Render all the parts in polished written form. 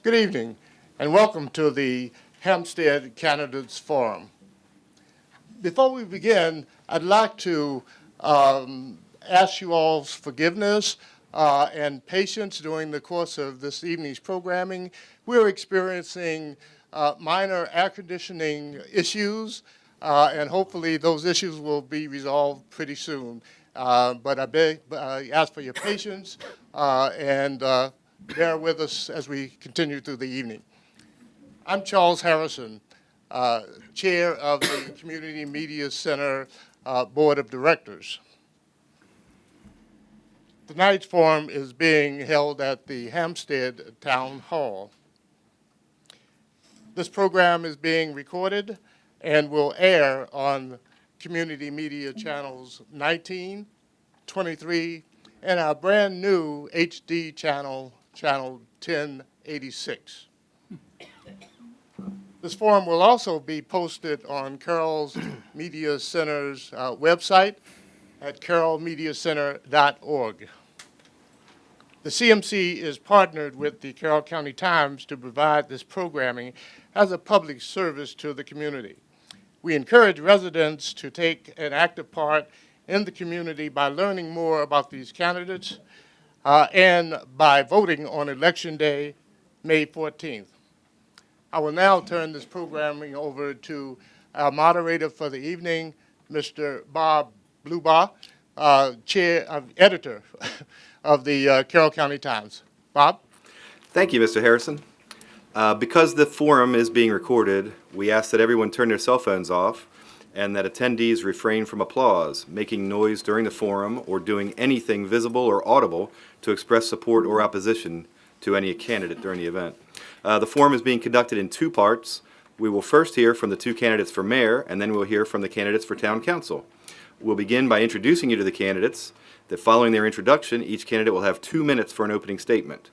Good evening, and welcome to the Hampstead Candidates Forum. Before we begin, I'd like to ask you all's forgiveness and patience during the course of this evening's programming. We're experiencing minor air conditioning issues, and hopefully those issues will be resolved pretty soon. But I ask for your patience and bear with us as we continue through the evening. I'm Charles Harrison, Chair of the Community Media Center Board of Directors. Tonight's forum is being held at the Hampstead Town Hall. This program is being recorded and will air on Community Media Channels 19, 23, and our brand new HD channel, Channel 1086. This forum will also be posted on Carroll's Media Center's website at carrollmediacenter.org. The CMC is partnered with the Carroll County Times to provide this programming as a public service to the community. We encourage residents to take an active part in the community by learning more about these candidates and by voting on Election Day, May 14th. I will now turn this programming over to our moderator for the evening, Mr. Bob Blubaugh, editor of the Carroll County Times. Bob? Thank you, Mr. Harrison. Because the forum is being recorded, we ask that everyone turn their cell phones off and that attendees refrain from applause, making noise during the forum, or doing anything visible or audible to express support or opposition to any candidate during the event. The forum is being conducted in two parts. We will first hear from the two candidates for mayor, and then we'll hear from the candidates for town council. We'll begin by introducing you to the candidates. That following their introduction, each candidate will have 2 minutes for an opening statement.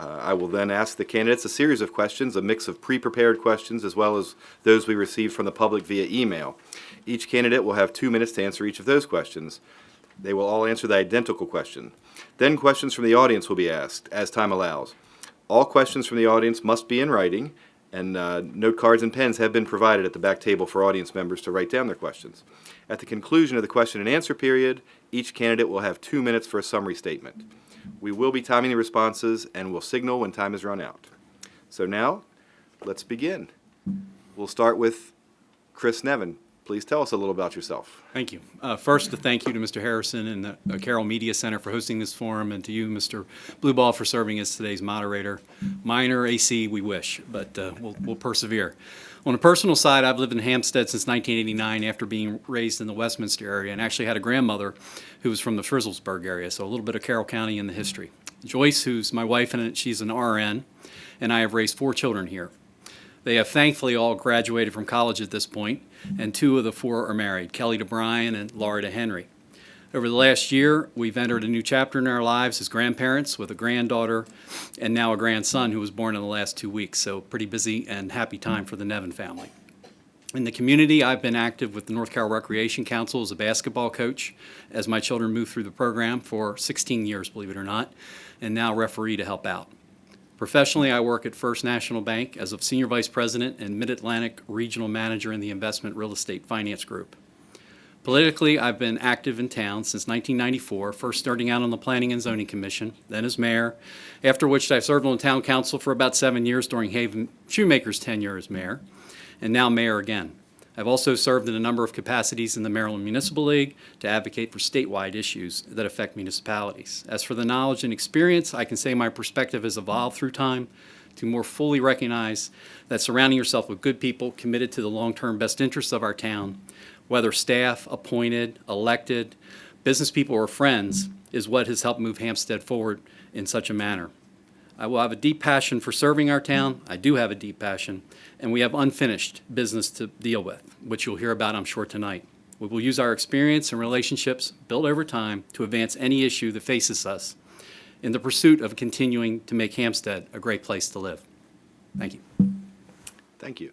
I will then ask the candidates a series of questions, a mix of pre-prepared questions as well as those we received from the public via email. Each candidate will have 2 minutes to answer each of those questions. They will all answer the identical question. Then questions from the audience will be asked, as time allows. All questions from the audience must be in writing, and note cards and pens have been provided at the back table for audience members to write down their questions. At the conclusion of the question and answer period, each candidate will have 2 minutes for a summary statement. We will be timing the responses and will signal when time has run out. So now, let's begin. We'll start with Chris Nevin. Please tell us a little about yourself. Thank you. First, a thank you to Mr. Harrison and the Carroll Media Center for hosting this forum, and to you, Mr. Blubaugh, for serving as today's moderator. Minor AC, we wish, but we'll persevere. On a personal side, I've lived in Hampstead since 1989 after being raised in the Westminster area, and actually had a grandmother who was from the Frizzlesburg area, so a little bit of Carroll County in the history. Joyce, who's my wife, and she's an RN, and I have raised 4 children here. They have thankfully all graduated from college at this point, and 2 of the 4 are married, Kelly to Brian and Laura to Henry. Over the last year, we've entered a new chapter in our lives as grandparents with a granddaughter and now a grandson who was born in the last 2 weeks, so pretty busy and happy time for the Nevin family. In the community, I've been active with the North Carroll Recreation Council as a basketball coach as my children moved through the program for 16 years, believe it or not, and now referee to help out. Professionally, I work at First National Bank as a Senior Vice President and Mid-Atlantic Regional Manager in the Investment Real Estate Finance Group. Politically, I've been active in town since 1994, first starting out on the Planning and Zoning Commission, then as mayor, after which I served on the town council for about 7 years during Haven Shoemaker's tenure as mayor, and now mayor again. I've also served in a number of capacities in the Maryland Municipal League to advocate for statewide issues that affect municipalities. As for the knowledge and experience, I can say my perspective has evolved through time to more fully recognize that surrounding yourself with good people committed to the long-term best interests of our town, whether staff, appointed, elected, business people, or friends, is what has helped move Hampstead forward in such a manner. I will have a deep passion for serving our town. I do have a deep passion, and we have unfinished business to deal with, which you'll hear about, I'm sure, tonight. We will use our experience and relationships built over time to advance any issue that faces us in the pursuit of continuing to make Hampstead a great place to live. Thank you. Thank you.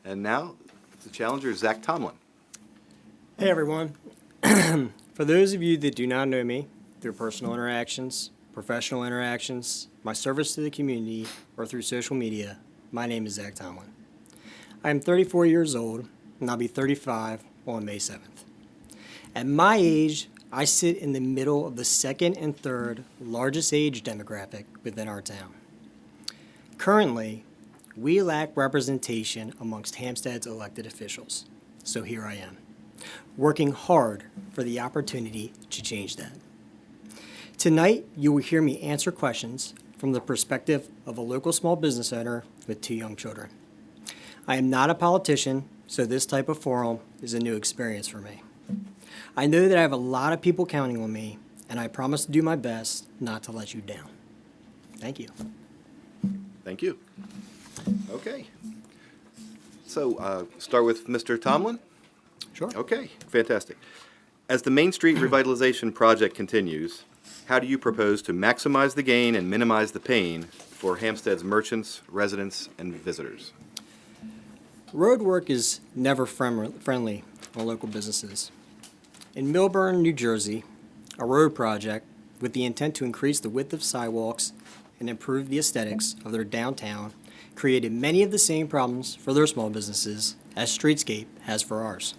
And now, the challenger, Zach Tomlin. Hey everyone. For those of you that do not know me through personal interactions, professional interactions, my service to the community, or through social media, my name is Zach Tomlin. I am 34 years old, and I'll be 35 on May 7th. At my age, I sit in the middle of the second and third largest age demographic within our town. Currently, we lack representation amongst Hampstead's elected officials, so here I am, working hard for the opportunity to change that. Tonight, you will hear me answer questions from the perspective of a local small business owner with 2 young children. I am not a politician, so this type of forum is a new experience for me. I know that I have a lot of people counting on me, and I promise to do my best not to let you down. Thank you. Thank you. Okay. So, start with Mr. Tomlin? Sure. Okay, fantastic. As the Main Street revitalization project continues, how do you propose to maximize the gain and minimize the pain for Hampstead's merchants, residents, and visitors? Road work is never friendly for local businesses. In Millburn, New Jersey, a road project with the intent to increase the width of sidewalks and improve the aesthetics of their downtown created many of the same problems for their small businesses as Streetscape has for ours.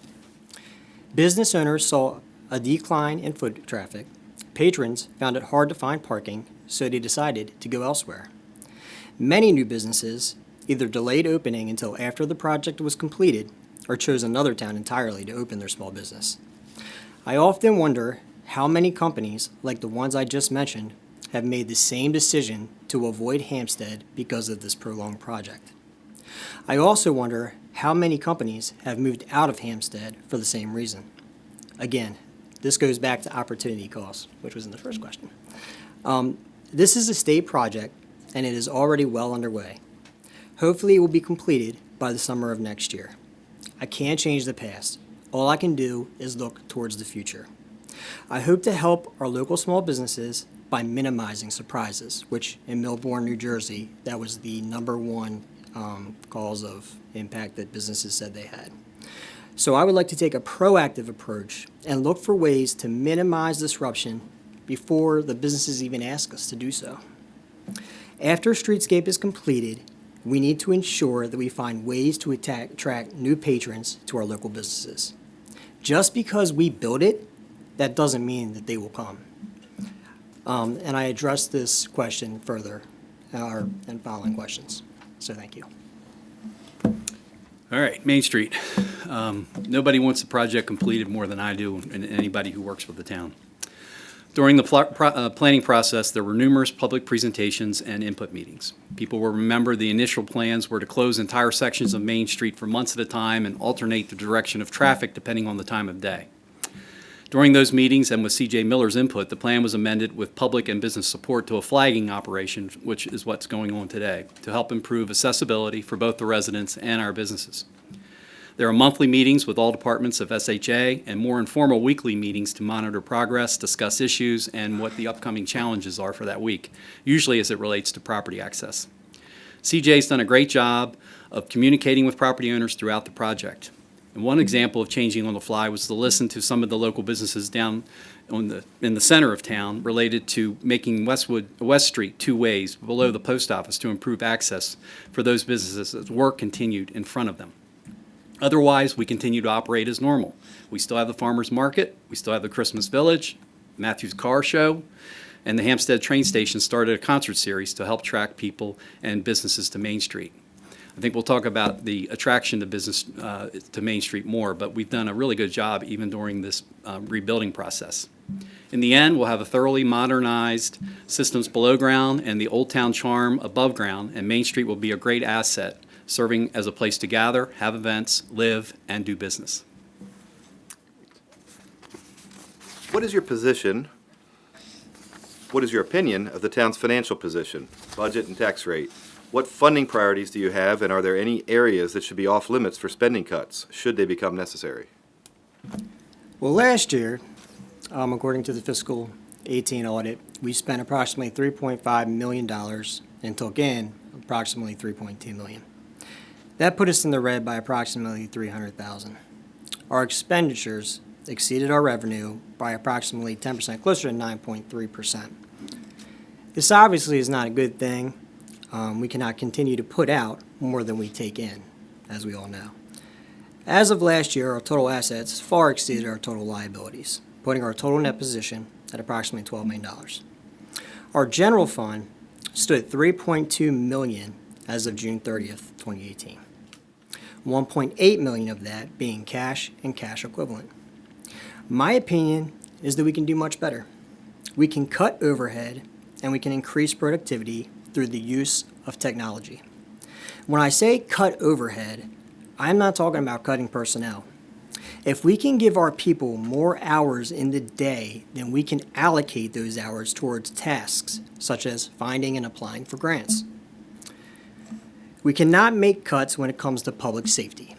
Business owners saw a decline in foot traffic. Patrons found it hard to find parking, so they decided to go elsewhere. Many new businesses either delayed opening until after the project was completed or chose another town entirely to open their small business. I often wonder how many companies, like the ones I just mentioned, have made the same decision to avoid Hampstead because of this prolonged project. I also wonder how many companies have moved out of Hampstead for the same reason. Again, this goes back to opportunity cost, which was in the first question. This is a state project, and it is already well underway. Hopefully, it will be completed by the summer of next year. I can't change the past. All I can do is look towards the future. I hope to help our local small businesses by minimizing surprises, which in Millburn, New Jersey, that was the #1 cause of impact that businesses said they had. So I would like to take a proactive approach and look for ways to minimize disruption before the businesses even ask us to do so. After Streetscape is completed, we need to ensure that we find ways to attract new patrons to our local businesses. Just because we build it, that doesn't mean that they will come. And I addressed this question further in following questions. So thank you. All right, Main Street. Nobody wants the project completed more than I do and anybody who works with the town. During the planning process, there were numerous public presentations and input meetings. People will remember the initial plans were to close entire sections of Main Street for months at a time and alternate the direction of traffic depending on the time of day. During those meetings and with C.J. Miller's input, the plan was amended with public and business support to a flagging operation, which is what's going on today, to help improve accessibility for both the residents and our businesses. There are monthly meetings with all departments of SHA and more informal weekly meetings to monitor progress, discuss issues, and what the upcoming challenges are for that week, usually as it relates to property access. CJ's done a great job of communicating with property owners throughout the project. And one example of changing on the fly was to listen to some of the local businesses down in the center of town related to making West Street 2 ways below the post office to improve access for those businesses as work continued in front of them. Otherwise, we continue to operate as normal. We still have the farmers market, we still have the Christmas Village, Matthew's Car Show, and the Hampstead train station started a concert series to help attract people and businesses to Main Street. I think we'll talk about the attraction to business to Main Street more, but we've done a really good job even during this rebuilding process. In the end, we'll have a thoroughly modernized systems below ground and the Old Town charm above ground, and Main Street will be a great asset, serving as a place to gather, have events, live, and do business. What is your position, what is your opinion of the town's financial position, budget and tax rate? What funding priorities do you have, and are there any areas that should be off limits for spending cuts, should they become necessary? Well, last year, according to the fiscal 18 audit, we spent approximately $3.5 million and took in approximately $3.2 million. That put us in the red by approximately $300,000. Our expenditures exceeded our revenue by approximately 10%, closer to 9.3%. This obviously is not a good thing. We cannot continue to put out more than we take in, as we all know. As of last year, our total assets far exceeded our total liabilities, putting our total net position at approximately $12 million. Our general fund stood at $3.2 million as of June 30th, 2018. $1.8 million of that being cash and cash equivalent. My opinion is that we can do much better. We can cut overhead and we can increase productivity through the use of technology. When I say cut overhead, I'm not talking about cutting personnel. If we can give our people more hours in the day, then we can allocate those hours towards tasks such as finding and applying for grants. We cannot make cuts when it comes to public safety.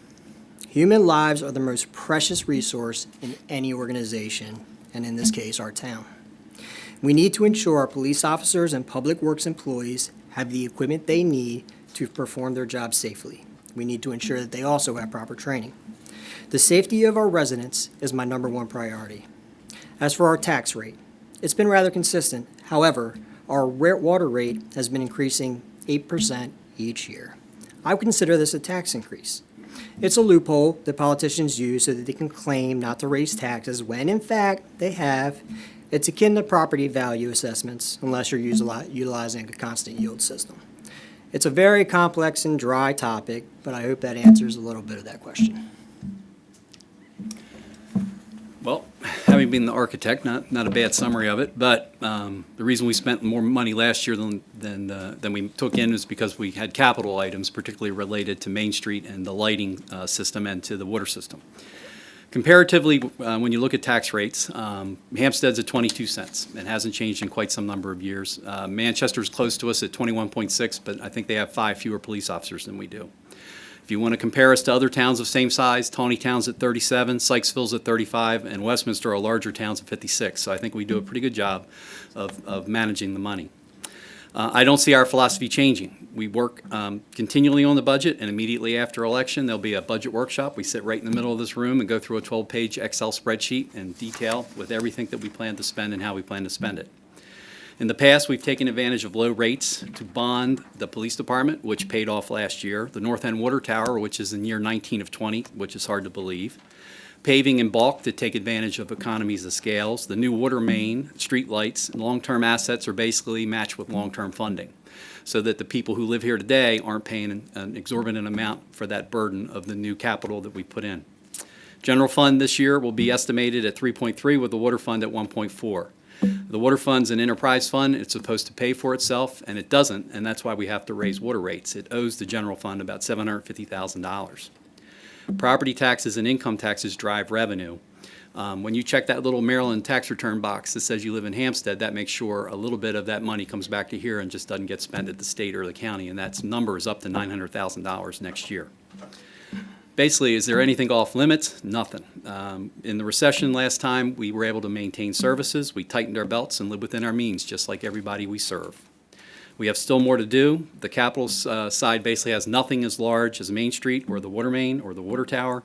Human lives are the most precious resource in any organization, and in this case, our town. We need to ensure our police officers and public works employees have the equipment they need to perform their job safely. We need to ensure that they also have proper training. The safety of our residents is my #1 priority. As for our tax rate, it's been rather consistent. However, our water rate has been increasing 8% each year. I would consider this a tax increase. It's a loophole that politicians use so that they can claim not to raise taxes when, in fact, they have. It's akin to property value assessments unless you're utilizing a constant yield system. It's a very complex and dry topic, but I hope that answers a little bit of that question. Well, having been the architect, not a bad summary of it, but the reason we spent more money last year than we took in is because we had capital items, particularly related to Main Street and the lighting system and to the water system. Comparatively, when you look at tax rates, Hampstead's at 22 cents. It hasn't changed in quite some number of years. Manchester's close to us at 21.6, but I think they have 5 fewer police officers than we do. If you want to compare us to other towns of same size, Tawnytown's at 37, Sykesville's at 35, and Westminster are larger towns at 56. So I think we do a pretty good job of managing the money. I don't see our philosophy changing. We work continually on the budget, and immediately after election, there'll be a budget workshop. We sit right in the middle of this room and go through a 12-page Excel spreadsheet in detail with everything that we plan to spend and how we plan to spend it. In the past, we've taken advantage of low rates to bond the police department, which paid off last year, the North End Water Tower, which is in year 19 of 20, which is hard to believe, paving in bulk to take advantage of economies of scales, the new water main, street lights, and long-term assets are basically matched with long-term funding, so that the people who live here today aren't paying an exorbitant amount for that burden of the new capital that we put in. General fund this year will be estimated at 3.3 with the water fund at 1.4. The water fund's an enterprise fund. It's supposed to pay for itself, and it doesn't, and that's why we have to raise water rates. It owes the general fund about $750,000. Property taxes and income taxes drive revenue. When you check that little Maryland tax return box that says you live in Hampstead, that makes sure a little bit of that money comes back to here and just doesn't get spent at the state or the county, and that number is up to $900,000 next year. Basically, is there anything off limits? Nothing. In the recession last time, we were able to maintain services. We tightened our belts and lived within our means, just like everybody we serve. We have still more to do. The capital side basically has nothing as large as Main Street or the water main or the water tower.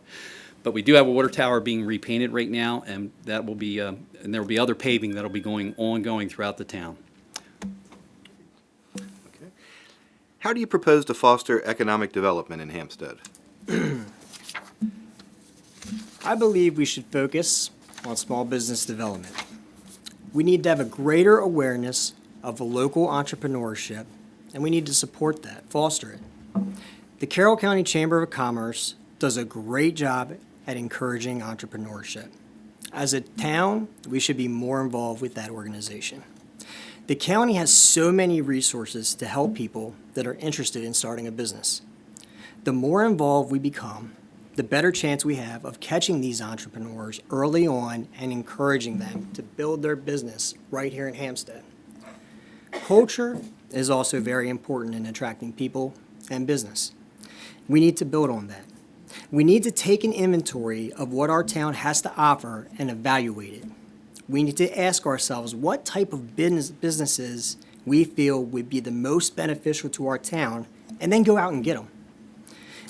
But we do have a water tower being repainted right now, and that will be, and there will be other paving that will be ongoing throughout the town. Okay. How do you propose to foster economic development in Hampstead? I believe we should focus on small business development. We need to have a greater awareness of local entrepreneurship, and we need to support that, foster it. The Carroll County Chamber of Commerce does a great job at encouraging entrepreneurship. As a town, we should be more involved with that organization. The county has so many resources to help people that are interested in starting a business. The more involved we become, the better chance we have of catching these entrepreneurs early on and encouraging them to build their business right here in Hampstead. Culture is also very important in attracting people and business. We need to build on that. We need to take an inventory of what our town has to offer and evaluate it. We need to ask ourselves what type of businesses we feel would be the most beneficial to our town, and then go out and get them.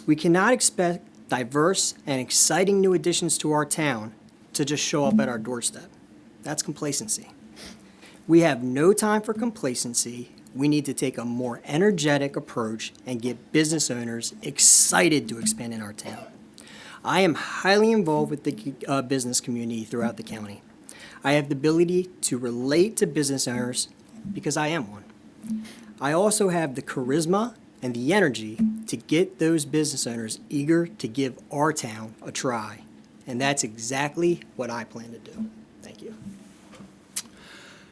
We cannot expect diverse and exciting new additions to our town to just show up at our doorstep. That's complacency. We have no time for complacency. We need to take a more energetic approach and get business owners excited to expand in our town. I am highly involved with the business community throughout the county. I have the ability to relate to business owners because I am one. I also have the charisma and the energy to get those business owners eager to give our town a try. And that's exactly what I plan to do. Thank you.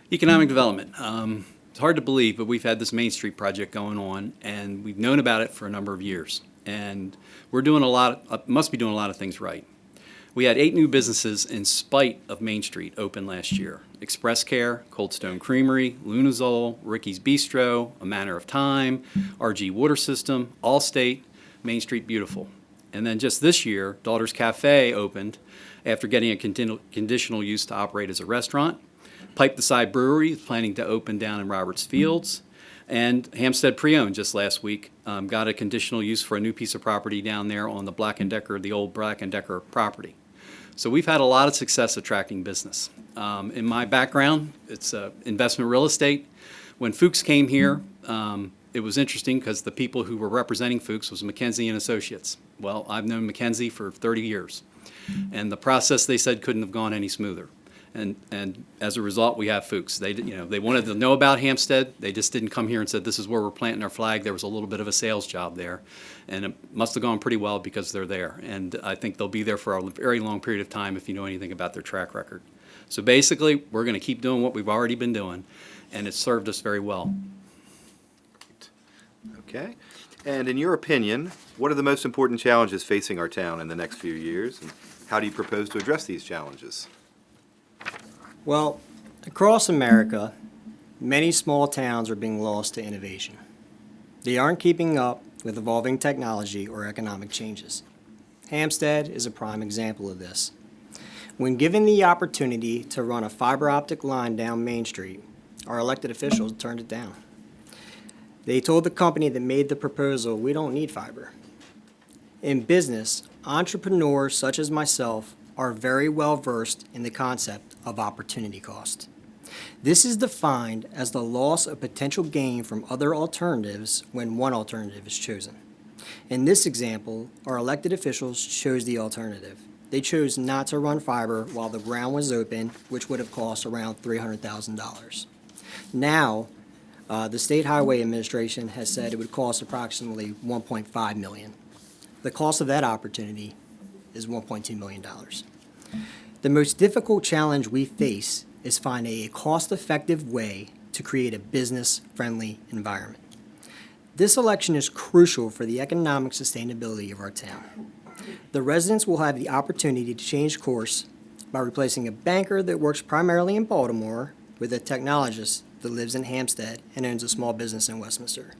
Economic development. It's hard to believe, but we've had this Main Street project going on, and we've known about it for a number of years. And we're doing must be doing a lot of things right. We had 8 new businesses in spite of Main Street open last year. Express Care, Cold Stone Creamery, Lunazole, Ricky's Bistro, A Manner of Time, RG Water System, Allstate, Main Street Beautiful. And then just this year, Daughter's Cafe opened after getting a conditional use to operate as a restaurant. Pipe the Side Brewery is planning to open down in Roberts Fields. And Hampstead Pre-Owned just last week got a conditional use for a new piece of property down there on the Black & Decker, the old Black & Decker property. So we've had a lot of success attracting business. In my background, it's investment real estate. When Fuchs came here, it was interesting because the people who were representing Fuchs was McKenzie & Associates. Well, I've known McKenzie for 30 years. And the process, they said, couldn't have gone any smoother. And as a result, we have Fuchs. They wanted to know about Hampstead. They just didn't come here and said, this is where we're planting our flag. There was a little bit of a sales job there. And it must have gone pretty well because they're there. And I think they'll be there for a very long period of time if you know anything about their track record. So basically, we're going to keep doing what we've already been doing, and it's served us very well. Okay. And in your opinion, what are the most important challenges facing our town in the next few years? And how do you propose to address these challenges? Well, across America, many small towns are being lost to innovation. They aren't keeping up with evolving technology or economic changes. Hampstead is a prime example of this. When given the opportunity to run a fiber optic line down Main Street, our elected officials turned it down. They told the company that made the proposal, we don't need fiber. In business, entrepreneurs such as myself are very well versed in the concept of opportunity cost. This is defined as the loss of potential gain from other alternatives when one alternative is chosen. In this example, our elected officials chose the alternative. They chose not to run fiber while the ground was open, which would have cost around $300,000. Now, the State Highway Administration has said it would cost approximately $1.5 million. The cost of that opportunity is $1.2 million. The most difficult challenge we face is finding a cost-effective way to create a business-friendly environment. This election is crucial for the economic sustainability of our town. The residents will have the opportunity to change course by replacing a banker that works primarily in Baltimore with a technologist that lives in Hampstead and owns a small business in Westminster.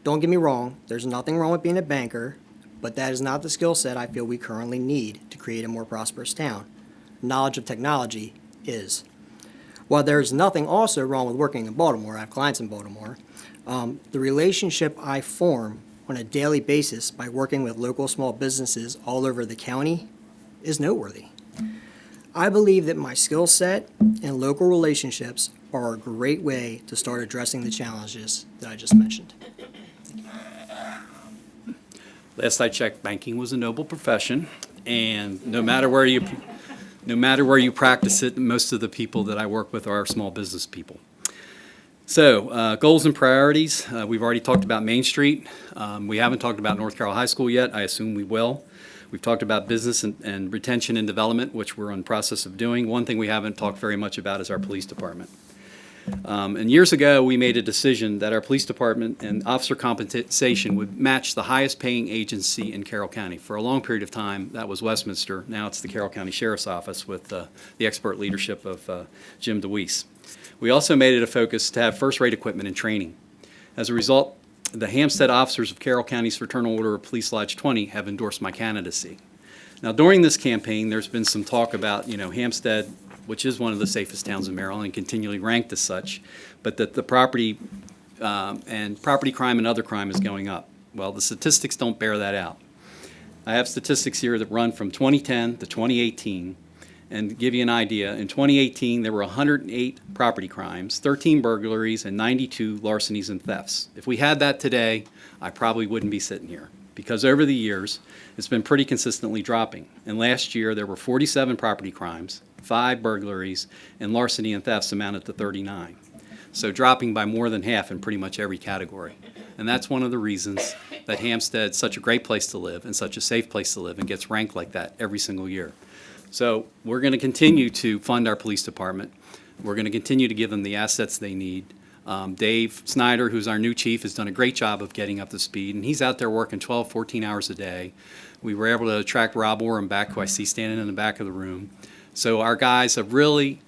Don't get me wrong, there's nothing wrong with being a banker, but that is not the skill set I feel we currently need to create a more prosperous town. Knowledge of technology is. While there is nothing also wrong with working in Baltimore, I have clients in Baltimore, the relationship I form on a daily basis by working with local small businesses all over the county is noteworthy. I believe that my skill set and local relationships are a great way to start addressing the challenges that I just mentioned. Last I checked, banking was a noble profession, and no matter where you practice it, most of the people that I work with are small business people. So, goals and priorities. We've already talked about Main Street. We haven't talked about North Carroll High School yet. I assume we will. We've talked about business and retention and development, which we're in the process of doing. One thing we haven't talked very much about is our police department. And years ago, we made a decision that our police department and officer compensation would match the highest paying agency in Carroll County. For a long period of time, that was Westminster. Now it's the Carroll County Sheriff's Office with the expert leadership of Jim DeWeese. We also made it a focus to have first-rate equipment and training. As a result, the Hampstead officers of Carroll County's Fraternal Order of Police Lodge 20 have endorsed my candidacy. Now, during this campaign, there's been some talk about, Hampstead, which is one of the safest towns in Maryland and continually ranked as such, but that the property crime and other crime is going up. Well, the statistics don't bear that out. I have statistics here that run from 2010 to 2018, And to give you an idea, in 2018, there were 108 property crimes, 13 burglaries, and 92 larcenies and thefts. If we had that today, I probably wouldn't be sitting here, because over the years, it's been pretty consistently dropping. And last year, there were 47 property crimes, 5 burglaries, and larceny and thefts amounted to 39. So dropping by more than half in pretty much every category. And that's one of the reasons that Hampstead's such a great place to live and such a safe place to live and gets ranked like that every single year. So we're going to continue to fund our police department. We're going to continue to give them the assets they need. Dave Snyder, who's our new chief, has done a great job of getting up to speed, and he's out there working 12, 14 hours a day. We were able to attract Rob Oram back, who I see standing in the back of the room. So our guys have really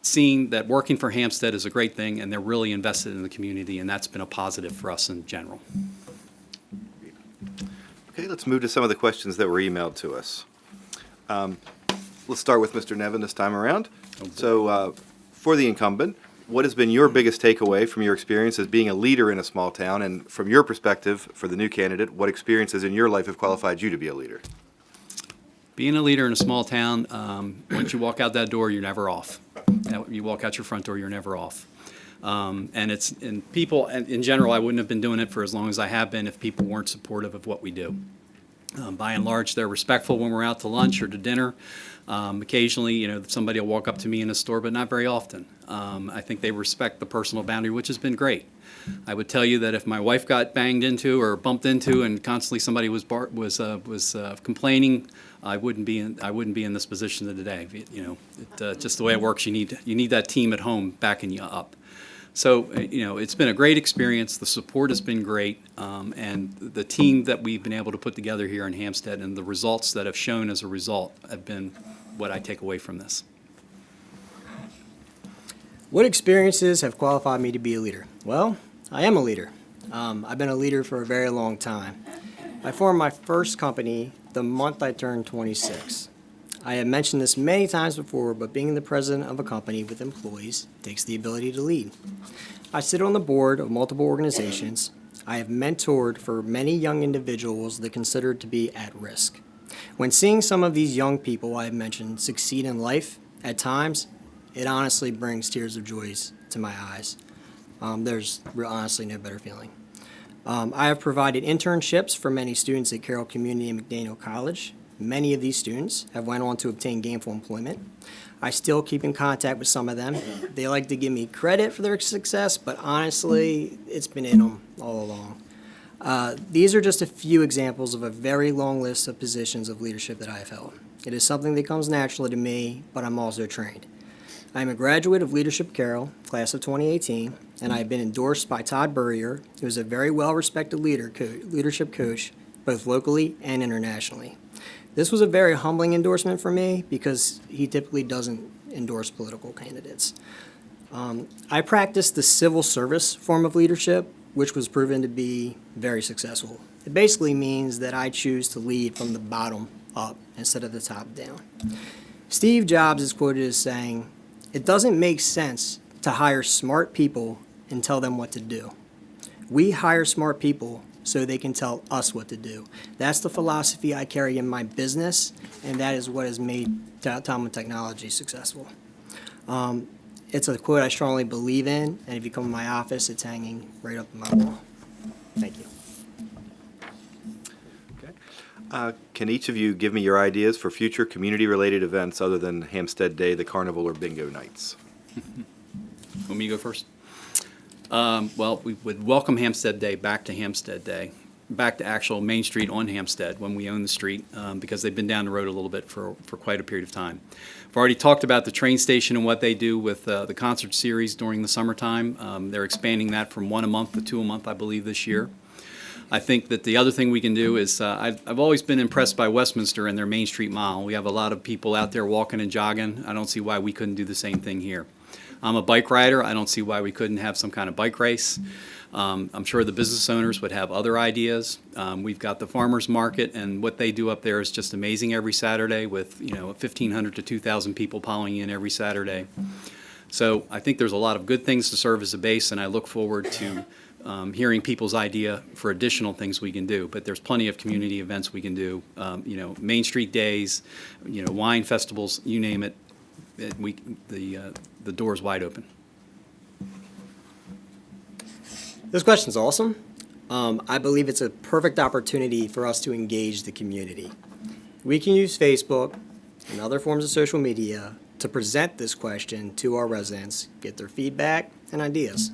seen that working for Hampstead is a great thing, and they're really invested in the community, and that's been a positive for us in general. Okay, let's move to some of the questions that were emailed to us. Let's start with Mr. Nevin this time around. So for the incumbent, what has been your biggest takeaway from your experience as being a leader in a small town? And from your perspective, for the new candidate, what experiences in your life have qualified you to be a leader? Being a leader in a small town, once you walk out that door, you're never off. You walk out your front door, you're never off. And people, in general, I wouldn't have been doing it for as long as I have been if people weren't supportive of what we do. By and large, they're respectful when we're out to lunch or to dinner. Occasionally, somebody will walk up to me in a store, but not very often. I think they respect the personal boundary, which has been great. I would tell you that if my wife got banged into or bumped into, and constantly somebody was complaining, I wouldn't be in this position today. Just the way it works, you need that team at home backing you up. So, it's been a great experience. The support has been great, and the team that we've been able to put together here in Hampstead and the results that have shown as a result have been what I take away from this. What experiences have qualified me to be a leader? Well, I am a leader. I've been a leader for a very long time. I formed my first company the month I turned 26. I have mentioned this many times before, but being the president of a company with employees takes the ability to lead. I sit on the board of multiple organizations. I have mentored for many young individuals that are considered to be at risk. When seeing some of these young people I have mentioned succeed in life, at times, it honestly brings tears of joy to my eyes. There's honestly no better feeling. I have provided internships for many students at Carroll Community and McDaniel College. Many of these students have went on to obtain gainful employment. I still keep in contact with some of them. They like to give me credit for their success, but honestly, it's been in them all along. These are just a few examples of a very long list of positions of leadership that I have held. It is something that comes naturally to me, but I'm also trained. I am a graduate of Leadership Carroll, class of 2018, and I have been endorsed by Todd Burrier, who is a very well-respected leadership coach, both locally and internationally. This was a very humbling endorsement for me because he typically doesn't endorse political candidates. I practiced the civil service form of leadership, which was proven to be very successful. It basically means that I choose to lead from the bottom up instead of the top down. Steve Jobs is quoted as saying, "It doesn't make sense to hire smart people and tell them what to do. We hire smart people so they can tell us what to do." That's the philosophy I carry in my business, and that is what has made Talmud Technology successful. It's a quote I strongly believe in, and if you come to my office, it's hanging right up on my wall. Thank you. Okay. Can each of you give me your ideas for future community-related events other than Hampstead Day, the Carnival, or Bingo Nights? Want me to go first? Well, we would welcome Hampstead Day back to Hampstead Day, back to actual Main Street on Hampstead when we own the street, because they've been down the road a little bit for quite a period of time. I've already talked about the train station and what they do with the concert series during the summertime. They're expanding that from 1 a month to 2 a month, I believe, this year. I think that the other thing we can do is, I've always been impressed by Westminster and their Main Street Mile. We have a lot of people out there walking and jogging. I don't see why we couldn't do the same thing here. I'm a bike rider. I don't see why we couldn't have some kind of bike race. I'm sure the business owners would have other ideas. We've got the farmers market, and what they do up there is just amazing every Saturday with 1,500 to 2,000 people piling in every Saturday. So I think there's a lot of good things to serve as a base, and I look forward to hearing people's idea for additional things we can do. But there's plenty of community events we can do. Main Street Days, wine festivals, you name it. The door's wide open. This question's awesome. I believe it's a perfect opportunity for us to engage the community. We can use Facebook and other forms of social media to present this question to our residents, get their feedback and ideas.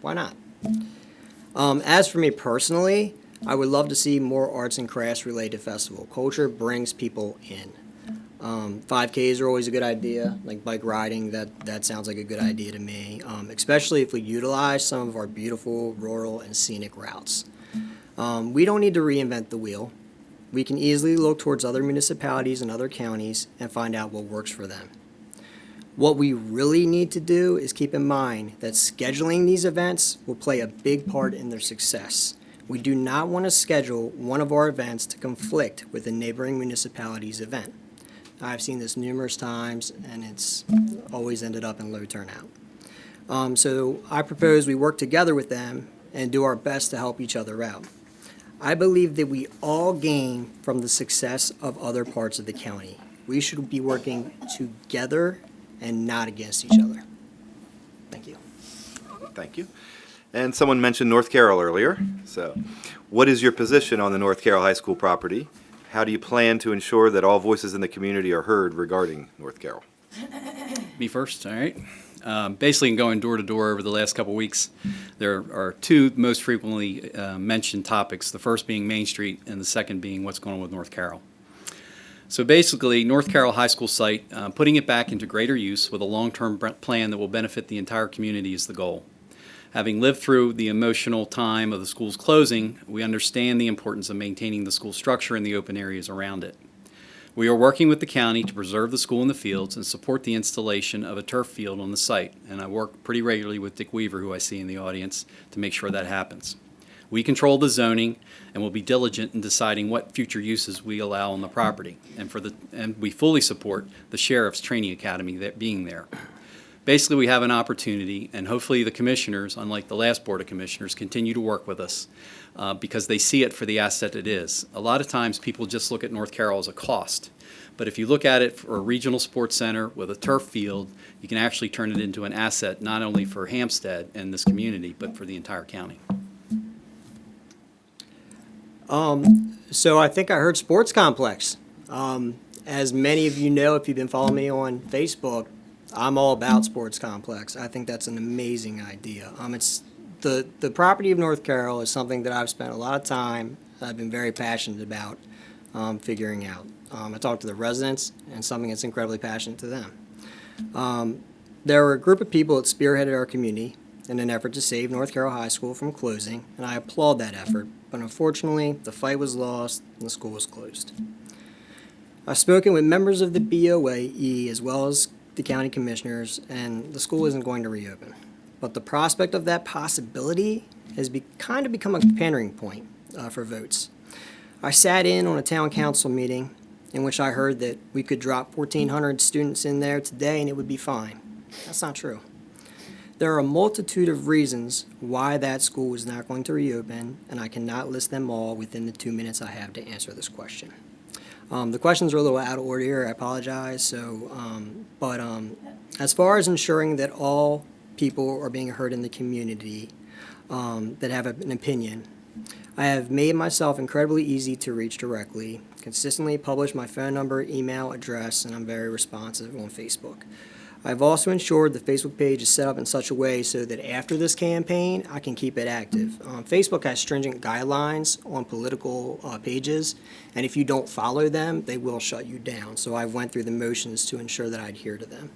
Why not? As for me personally, I would love to see more arts and crafts related festival. Culture brings people in. 5Ks are always a good idea, like bike riding, that sounds like a good idea to me, especially if we utilize some of our beautiful rural and scenic routes. We don't need to reinvent the wheel. We can easily look towards other municipalities and other counties and find out what works for them. What we really need to do is keep in mind that scheduling these events will play a big part in their success. We do not want to schedule one of our events to conflict with a neighboring municipality's event. I've seen this numerous times, and it's always ended up in low turnout. So I propose we work together with them and do our best to help each other out. I believe that we all gain from the success of other parts of the county. We should be working together and not against each other. Thank you. Thank you. And someone mentioned North Carroll earlier. So what is your position on the North Carroll High School property? How do you plan to ensure that all voices in the community are heard regarding North Carroll? Me first, all right. Basically, going door to door over the last couple weeks, there are two most frequently mentioned topics, the first being Main Street and the second being what's going on with North Carroll. So basically, North Carroll High School site, putting it back into greater use with a long-term plan that will benefit the entire community is the goal. Having lived through the emotional time of the school's closing, we understand the importance of maintaining the school structure and the open areas around it. We are working with the county to preserve the school and the fields and support the installation of a turf field on the site. And I work pretty regularly with Dick Weaver, who I see in the audience, to make sure that happens. We control the zoning and will be diligent in deciding what future uses we allow on the property. And we fully support the Sheriff's Training Academy being there. Basically, we have an opportunity, and hopefully the commissioners, unlike the last Board of Commissioners, continue to work with us because they see it for the asset it is. A lot of times people just look at North Carroll as a cost, but if you look at it for a regional sports center with a turf field, you can actually turn it into an asset not only for Hampstead and this community, but for the entire county. So I think I heard sports complex. As many of you know, if you've been following me on Facebook, I'm all about sports complex. I think that's an amazing idea. It's the property of North Carroll is something that I've spent a lot of time, I've been very passionate about figuring out. I talked to the residents, and something that's incredibly passionate to them. There were a group of people that spearheaded our community in an effort to save North Carroll High School from closing, and I applaud that effort, but unfortunately, the fight was lost and the school was closed. I've spoken with members of the BOAE as well as the county commissioners, and the school isn't going to reopen. But the prospect of that possibility has kind of become a pandering point for votes. I sat in on a town council meeting in which I heard that we could drop 1,400 students in there today and it would be fine. That's not true. There are a multitude of reasons why that school is not going to reopen, and I cannot list them all within the 2 minutes I have to answer this question. The questions are a little out of order here, I apologize. But as far as ensuring that all people are being heard in the community that have an opinion, I have made myself incredibly easy to reach directly, consistently publish my phone number, email, address, and I'm very responsive on Facebook. I've also ensured the Facebook page is set up in such a way so that after this campaign, I can keep it active. Facebook has stringent guidelines on political pages, and if you don't follow them, they will shut you down. So I went through the motions to ensure that I adhere to them.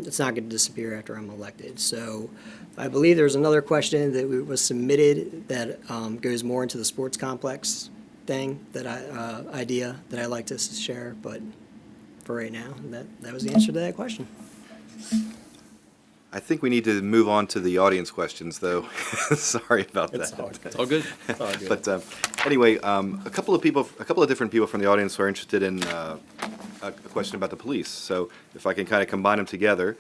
It's not going to disappear after I'm elected. So I believe there's another question that was submitted that goes more into the sports complex thing, idea that I'd like to share, but for right now, that was the answer to that question. I think we need to move on to the audience questions, though. Sorry about that. It's all good. But anyway, a couple of different people from the audience who are interested in a question about the police. So if I can kind of combine them together,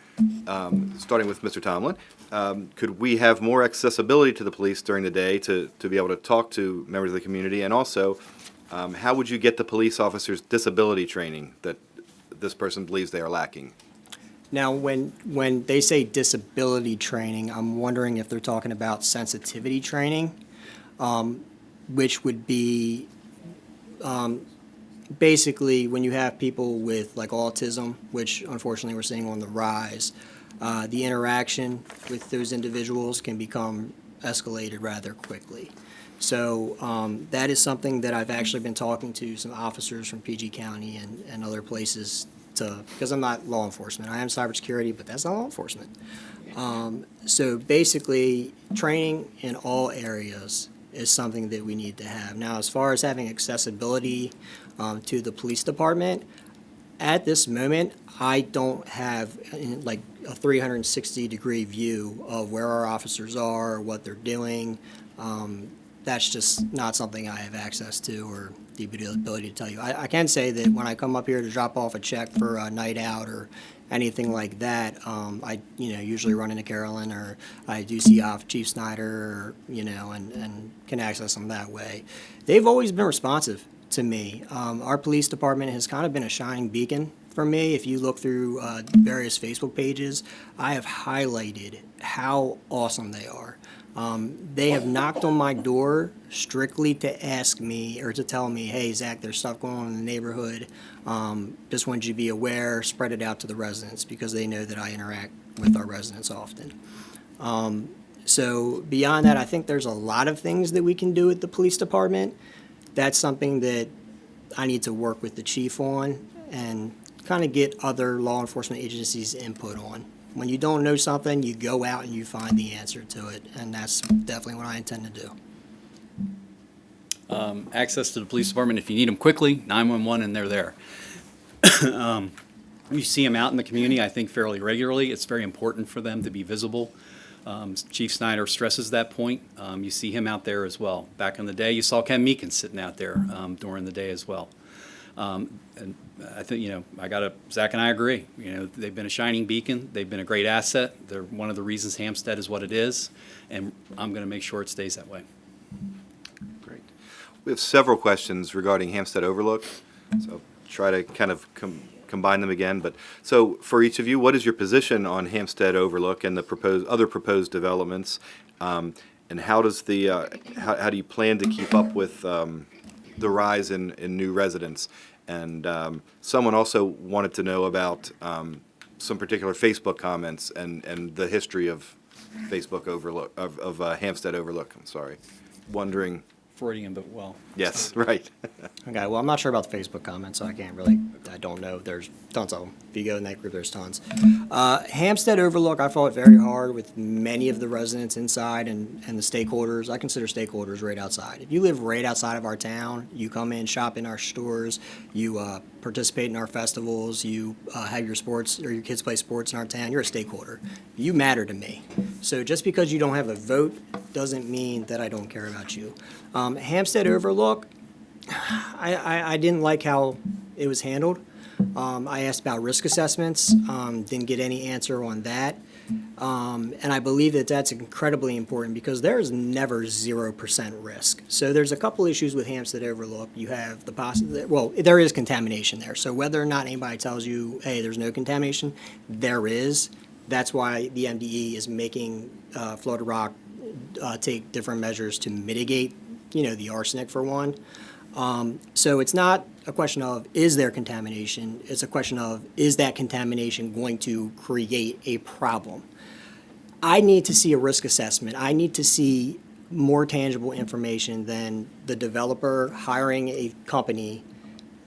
starting with Mr. Tomlin, could we have more accessibility to the police during the day to be able to talk to members of the community? And also, how would you get the police officers disability training that this person believes they are lacking? Now, when they say disability training, I'm wondering if they're talking about sensitivity training, which would be basically when you have people with like autism, which unfortunately we're seeing on the rise, the interaction with those individuals can become escalated rather quickly. So that is something that I've actually been talking to some officers from PG County and other places because I'm not law enforcement. I am cybersecurity, but that's not law enforcement. So basically, training in all areas is something that we need to have. Now, as far as having accessibility to the police department, at this moment, I don't have like a 360-degree view of where our officers are, what they're doing. That's just not something I have access to or the ability to tell you. I can say that when I come up here to drop off a check for a night out or anything like that, I usually run into Carolyn, or I do see off Chief Snyder, or, and can access them that way. They've always been responsive to me. Our police department has kind of been a shining beacon for me. If you look through various Facebook pages, I have highlighted how awesome they are. They have knocked on my door strictly to ask me or to tell me, hey, Zach, there's stuff going on in the neighborhood. Just wanted you to be aware, spread it out to the residents, because they know that I interact with our residents often. So beyond that, I think there's a lot of things that we can do at the police department. That's something that I need to work with the chief on and kind of get other law enforcement agencies' input on. When you don't know something, you go out and you find the answer to it, and that's definitely what I intend to do. Access to the police department, if you need them quickly, 911, and they're there. You see them out in the community, I think, fairly regularly. It's very important for them to be visible. Chief Snyder stresses that point. You see him out there as well. Back in the day, you saw Ken Meekins sitting out there during the day as well. And I think, Zach and I agree. They've been a shining beacon. They've been a great asset. They're one of the reasons Hampstead is what it is, and I'm going to make sure it stays that way. Great. We have several questions regarding Hampstead Overlook, so I'll try to kind of combine them again. But so for each of you, what is your position on Hampstead Overlook and the other proposed developments, and how does how do you plan to keep up with the rise in new residents? And someone also wanted to know about some particular Facebook comments and the history of Facebook Overlook, of Hampstead Overlook. I'm sorry. Wondering. Freudian, but well. Yes, right. Okay, well, I'm not sure about the Facebook comments, so I don't know. There's tons of them. If you go in that group, there's tons. Hampstead Overlook, I fought very hard with many of the residents inside and the stakeholders. I consider stakeholders right outside. If you live right outside of our town, you come in, shop in our stores, you participate in our festivals, you have your sports or your kids play sports in our town, you're a stakeholder. You matter to me. So just because you don't have a vote doesn't mean that I don't care about you. Hampstead Overlook, I didn't like how it was handled. I asked about risk assessments, didn't get any answer on that. And I believe that that's incredibly important because there is never 0% risk. So there's a couple issues with Hampstead Overlook. You have there is contamination there. So whether or not anybody tells you, hey, there's no contamination, there is. That's why the MDE is making Florida Rock take different measures to mitigate, the arsenic for one. So it's not a question of is there contamination, it's a question of is that contamination going to create a problem. I need to see a risk assessment. I need to see more tangible information than the developer hiring a company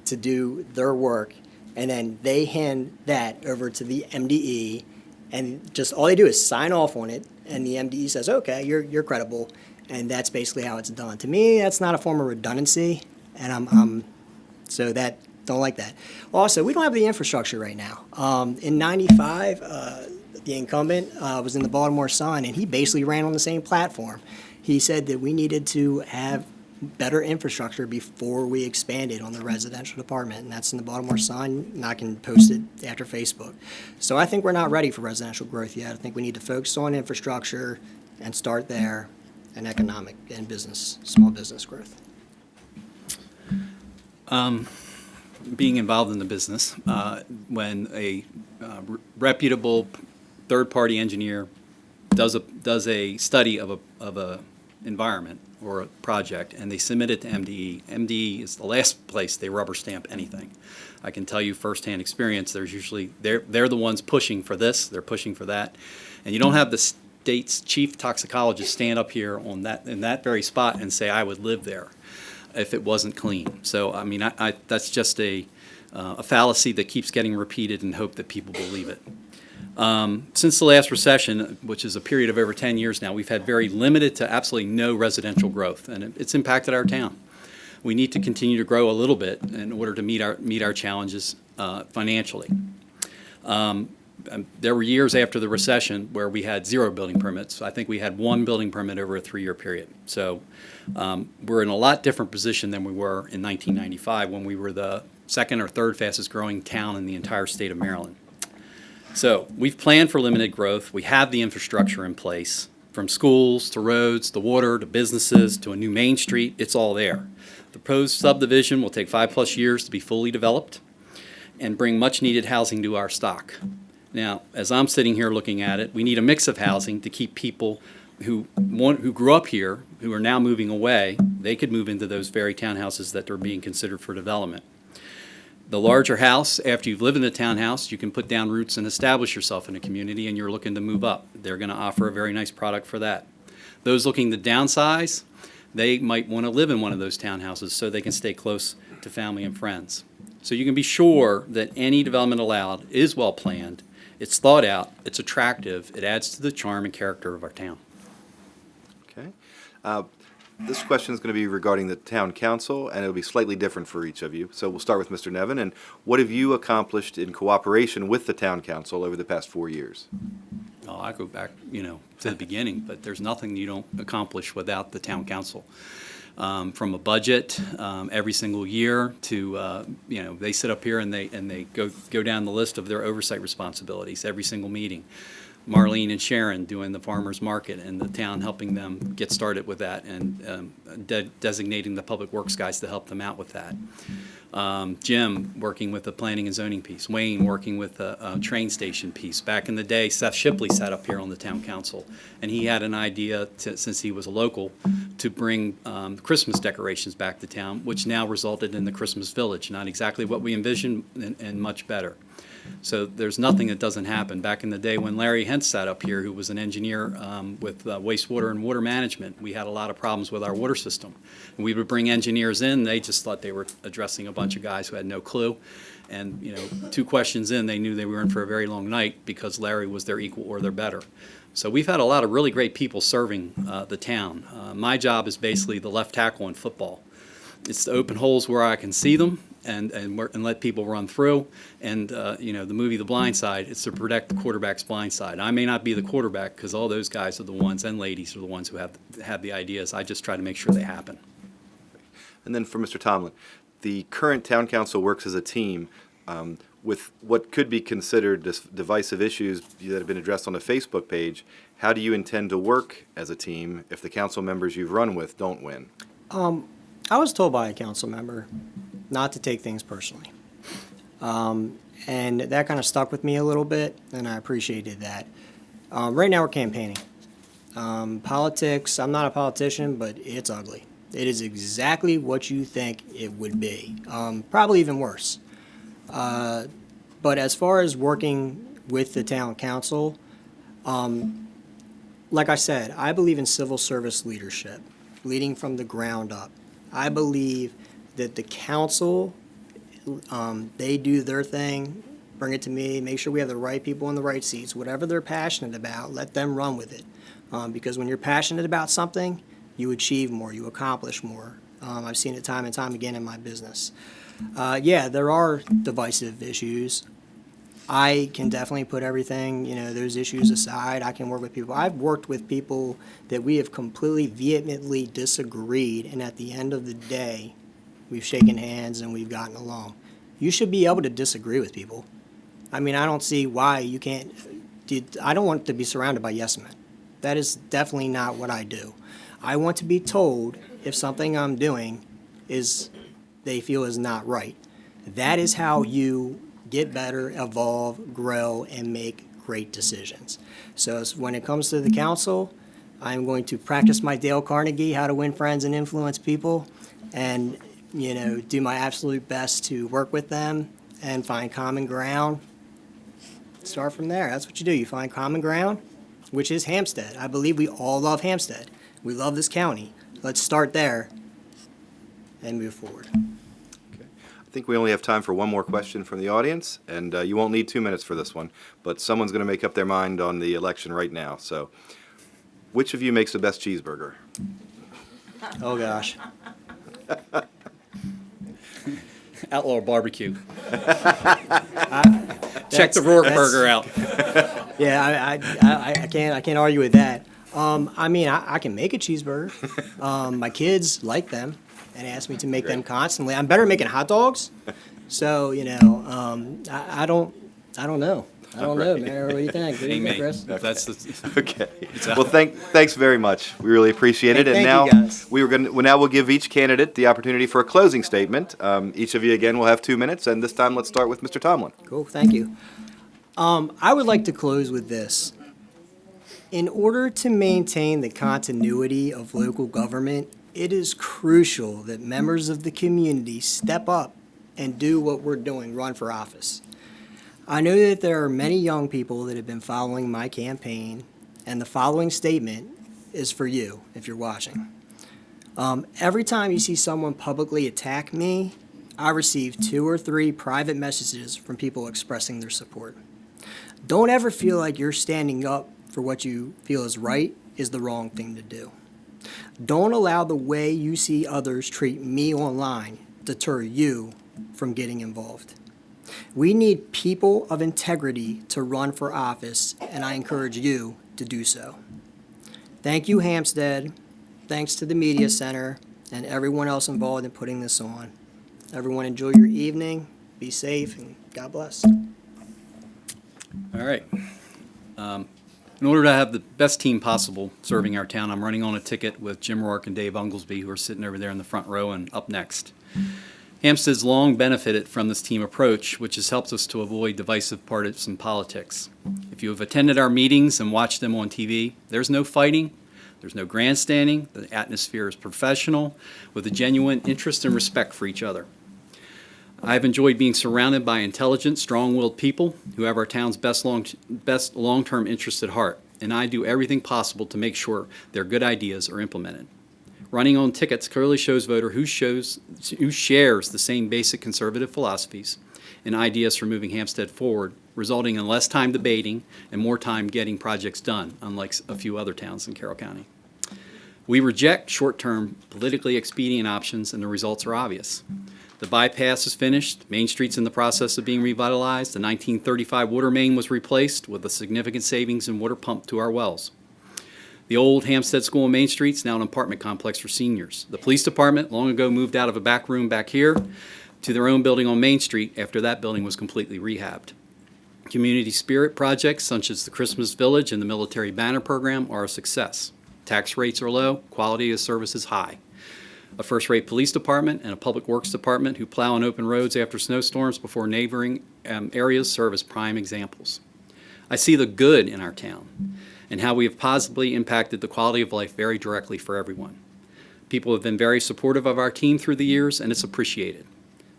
to do their work, and then they hand that over to the MDE, and just all they do is sign off on it, and the MDE says, okay, you're credible. And that's basically how it's done. To me, that's not a form of redundancy, and I'm so that don't like that. Also, we don't have the infrastructure right now. In '95, the incumbent was in the Baltimore Sun, and he basically ran on the same platform. He said that we needed to have better infrastructure before we expanded on the residential department, and that's in the Baltimore Sun, and I can post it after Facebook. So I think we're not ready for residential growth yet. I think we need to focus on infrastructure and start there, and economic and business, small business growth. Being involved in the business, when a reputable third-party engineer does a study of a environment or a project, and they submit it to MDE. MDE is the last place they rubber stamp anything. I can tell you firsthand experience, there's usually, they're the ones pushing for this, they're pushing for that, and you don't have the state's chief toxicologist stand up here on that, in that very spot and say, I would live there if it wasn't clean. So, I mean, that's just a fallacy that keeps getting repeated and hope that people believe it. Since the last recession, which is a period of over 10 years now, we've had very limited to absolutely no residential growth, and it's impacted our town. We need to continue to grow a little bit in order to meet our challenges financially. There were years after the recession where we had 0 building permits. I think we had 1 building permit over a 3-year period. So we're in a lot different position than we were in 1995 when we were the second or third fastest growing town in the entire state of Maryland. So we've planned for limited growth. We have the infrastructure in place, from schools to roads to water to businesses to a new Main Street. It's all there. The proposed subdivision will take 5+ years to be fully developed and bring much needed housing to our stock. Now, as I'm sitting here looking at it, we need a mix of housing to keep people who grew up here, who are now moving away, they could move into those very townhouses that are being considered for development. The larger house, after you've lived in a townhouse, you can put down roots and establish yourself in a community, and you're looking to move up. They're going to offer a very nice product for that. Those looking to downsize, they might want to live in one of those townhouses so they can stay close to family and friends. So you can be sure that any development allowed is well planned, it's thought out, it's attractive, it adds to the charm and character of our town. Okay. This question is going to be regarding the town council, and it'll be slightly different for each of you. So we'll start with Mr. Nevin. And what have you accomplished in cooperation with the town council over the past 4 years? Oh, I go back, to the beginning, but there's nothing you don't accomplish without the town council. From a budget, every single year to, they sit up here and they go down the list of their oversight responsibilities every single meeting. Marlene and Sharon doing the farmers market and the town helping them get started with that, and designating the public works guys to help them out with that. Jim working with the planning and zoning piece. Wayne working with the train station piece. Back in the day, Seth Shipley sat up here on the town council, and he had an idea, since he was a local, to bring Christmas decorations back to town, which now resulted in the Christmas Village. Not exactly what we envisioned, and much better. So there's nothing that doesn't happen. Back in the day when Larry Hentz sat up here, who was an engineer with wastewater and water management, we had a lot of problems with our water system. And we would bring engineers in, they just thought they were addressing a bunch of guys who had no clue. And 2 questions in, they knew they were in for a very long night because Larry was their equal or their better. So we've had a lot of really great people serving the town. My job is basically the left tackle in football. It's to open holes where I can see them and let people run through. And, the movie The Blind Side, it's to protect the quarterback's blind side. I may not be the quarterback because all those guys are the ones, and ladies are the ones who have the ideas. I just try to make sure they happen. And then for Mr. Tomlin, the current town council works as a team with what could be considered divisive issues that have been addressed on the Facebook page. How do you intend to work as a team if the council members you've run with don't win? I was told by a council member not to take things personally. And that kind of stuck with me a little bit, and I appreciated that. Right now we're campaigning. Politics, I'm not a politician, but it's ugly. It is exactly what you think it would be, probably even worse. But as far as working with the town council, like I said, I believe in civil service leadership, leading from the ground up. I believe that the council, they do their thing, bring it to me, make sure we have the right people in the right seats. Whatever they're passionate about, let them run with it. Because when you're passionate about something, you achieve more, you accomplish more. I've seen it time and time again in my business. Yeah, there are divisive issues. I can definitely put everything, those issues aside. I can work with people. I've worked with people that we have completely vehemently disagreed, and at the end of the day, we've shaken hands and we've gotten along. You should be able to disagree with people. I mean, I don't see why you can't. I don't want to be surrounded by yes men. That is definitely not what I do. I want to be told if something I'm doing they feel is not right. That is how you get better, evolve, grow, and make great decisions. So when it comes to the council, I'm going to practice my Dale Carnegie, how to win friends and influence people, and do my absolute best to work with them and find common ground. Start from there. That's what you do. You find common ground, which is Hampstead. I believe we all love Hampstead. We love this county. Let's start there and move forward. I think we only have time for one more question from the audience, and you won't need 2 minutes for this one, but someone's going to make up their mind on the election right now. So, which of you makes the best cheeseburger? Oh, gosh. Outlaw barbecue. Check the Rourke burger out. Yeah, I can't argue with that. I can make a cheeseburger. My kids like them and ask me to make them constantly. I'm better at making hot dogs. So, I don't know. I don't know, man. What do you think? What do you think, Chris? That's Okay. Well, thanks very much. We really appreciate it. Hey, And thank now you, guys. now we'll give each candidate the opportunity for a closing statement. Each of you again will have 2 minutes, and this time let's start with Mr. Tomlin. Cool, thank you. I would like to close with this. In order to maintain the continuity of local government, it is crucial that members of the community step up and do what we're doing, run for office. I know that there are many young people that have been following my campaign, and the following statement is for you, if you're watching. Every time you see someone publicly attack me, I receive 2 or 3 private messages from people expressing their support. Don't ever feel like you're standing up for what you feel is right is the wrong thing to do. Don't allow the way you see others treat me online deter you from getting involved. We need people of integrity to run for office, and I encourage you to do so. Thank you, Hampstead. Thanks to the Media Center and everyone else involved in putting this on. Everyone enjoy your evening, be safe, and God bless. All right. In order to have the best team possible serving our town, I'm running on a ticket with Jim Rourke and Dave Unglesby, who are sitting over there in the front row and up next. Hampstead's long benefited from this team approach, which has helped us to avoid divisive partisan politics. If you have attended our meetings and watched them on TV, there's no fighting, there's no grandstanding, the atmosphere is professional, with a genuine interest and respect for each other. I've enjoyed being surrounded by intelligent, strong-willed people who have our town's best long-term interests at heart, and I do everything possible to make sure their good ideas are implemented. Running on tickets clearly shows voter who shares the same basic conservative philosophies and ideas for moving Hampstead forward, resulting in less time debating and more time getting projects done, unlike a few other towns in Carroll County. We reject short-term, politically expedient options, and the results are obvious. The bypass is finished, Main Street's in the process of being revitalized, the 1935 water main was replaced with a significant savings in water pumped to our wells. The old Hampstead School on Main Street is now an apartment complex for seniors. The police department long ago moved out of a back room back here to their own building on Main Street after that building was completely rehabbed. Community spirit projects such as the Christmas Village and the Military Banner Program are a success. Tax rates are low, quality of service is high. A first-rate police department and a public works department who plow on open roads after snowstorms before neighboring areas serve as prime examples. I see the good in our town and how we have positively impacted the quality of life very directly for everyone. People have been very supportive of our team through the years, and it's appreciated.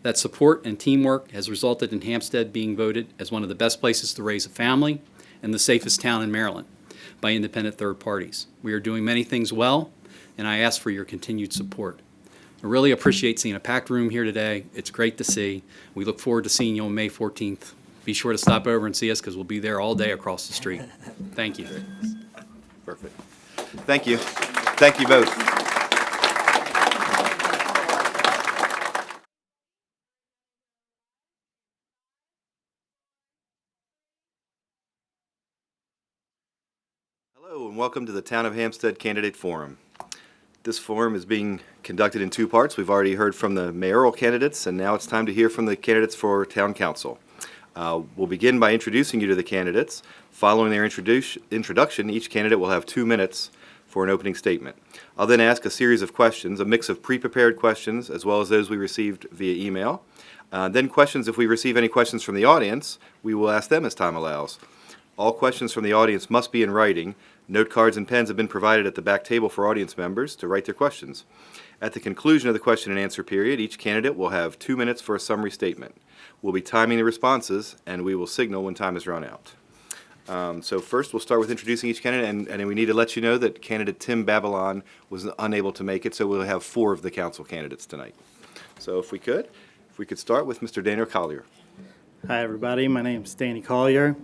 That support and teamwork has resulted in Hampstead being voted as one of the best places to raise a family and the safest town in Maryland by independent third parties. We are doing many things well, and I ask for your continued support. I really appreciate seeing a packed room here today. It's great to see. We look forward to seeing you on May 14th. Be sure to stop over and see us because we'll be there all day across the street. Thank you. Perfect. Thank you. Thank you both. and welcome to the Town of Hampstead Candidate Forum. This forum is being conducted in two parts. We've already heard from the mayoral candidates, and now it's time to hear from the candidates for town council. We'll begin by introducing you to the candidates. Following their introduction, each candidate will have 2 minutes for an opening statement. I'll then ask a series of questions, a mix of pre-prepared questions as well as those we received via email. Then questions, if we receive any questions from the audience, we will ask them as time allows. All questions from the audience must be in writing. Note cards and pens have been provided at the back table for audience members to write their questions. At the conclusion of the question and answer period, each candidate will have 2 minutes for a summary statement. We'll be timing the responses, and we will signal when time is run out. So first, we'll start with introducing each candidate, and we need to let you know that candidate Tim Babylon was unable to make it, so we'll have 4 of the council candidates tonight. So if we could start with Mr. Daniel Collier. Hi, everybody. My name's Danny Collier.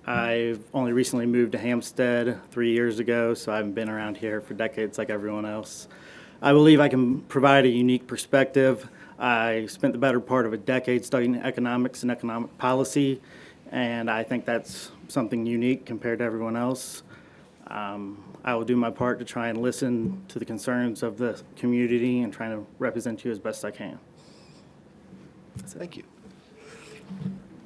I've only recently moved to Hampstead 3 years ago, so I haven't been around here for decades like everyone else. I believe I can provide a unique perspective. I spent the better part of a decade studying economics and economic policy, and I think that's something unique compared to everyone else. I will do my part to try and listen to the concerns of the community and try to represent you as best I can. Thank you.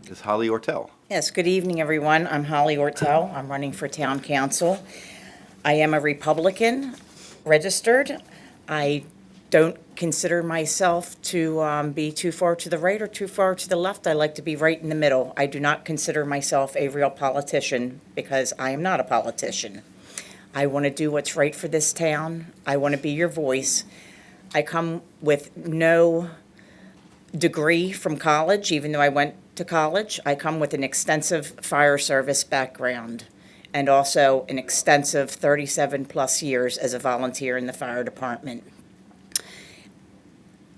Ms. Holly Ortel. Yes, good evening, everyone. I'm Holly Ortel. I'm running for town council. I am a Republican, registered. I don't consider myself to be too far to the right or too far to the left. I like to be right in the middle. I do not consider myself a real politician because I am not a politician. I want to do what's right for this town. I want to be your voice. I come with no degree from college, even though I went to college. I come with an extensive fire service background and also an extensive 37-plus years as a volunteer in the fire department.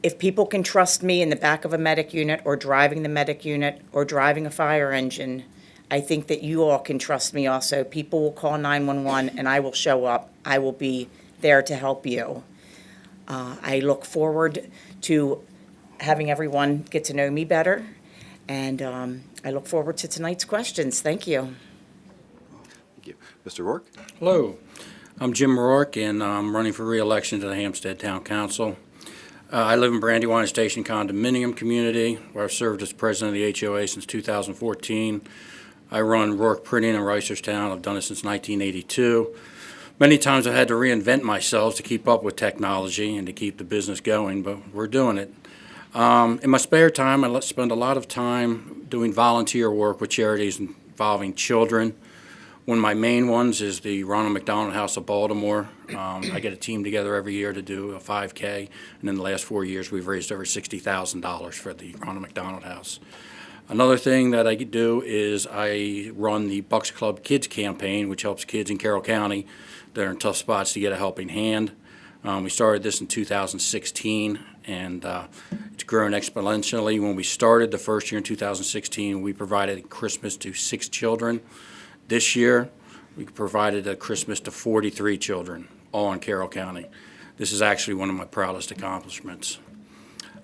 If people can trust me in the back of a medic unit or driving the medic unit or driving a fire engine, I think that you all can trust me also. People will call 911 and I will show up. I will be there to help you. I look forward to having everyone get to know me better, and I look forward to tonight's questions. Thank you. Thank you. Mr. Rourke. Hello, I'm Jim Rourke, and I'm running for re-election to the Hampstead Town Council. I live in Brandywine Station condominium community, where I've served as president of the HOA since 2014. I run Rourke Printing in Reisterstown. I've done it since 1982. Many times I've had to reinvent myself to keep up with technology and to keep the business going, but we're doing it. In my spare time, I spend a lot of time doing volunteer work with charities involving children. One of my main ones is the Ronald McDonald House of Baltimore. I get a team together every year to do a 5K, and in the last 4 years, we've raised over $60,000 for the Ronald McDonald House. Another thing that I do is I run the Bucks Club Kids campaign, which helps kids in Carroll County that are in tough spots to get a helping hand. We started this in 2016, and it's grown exponentially. When we started the first year in 2016, we provided Christmas to 6 children. This year, we provided a Christmas to 43 children, all in Carroll County. This is actually one of my proudest accomplishments.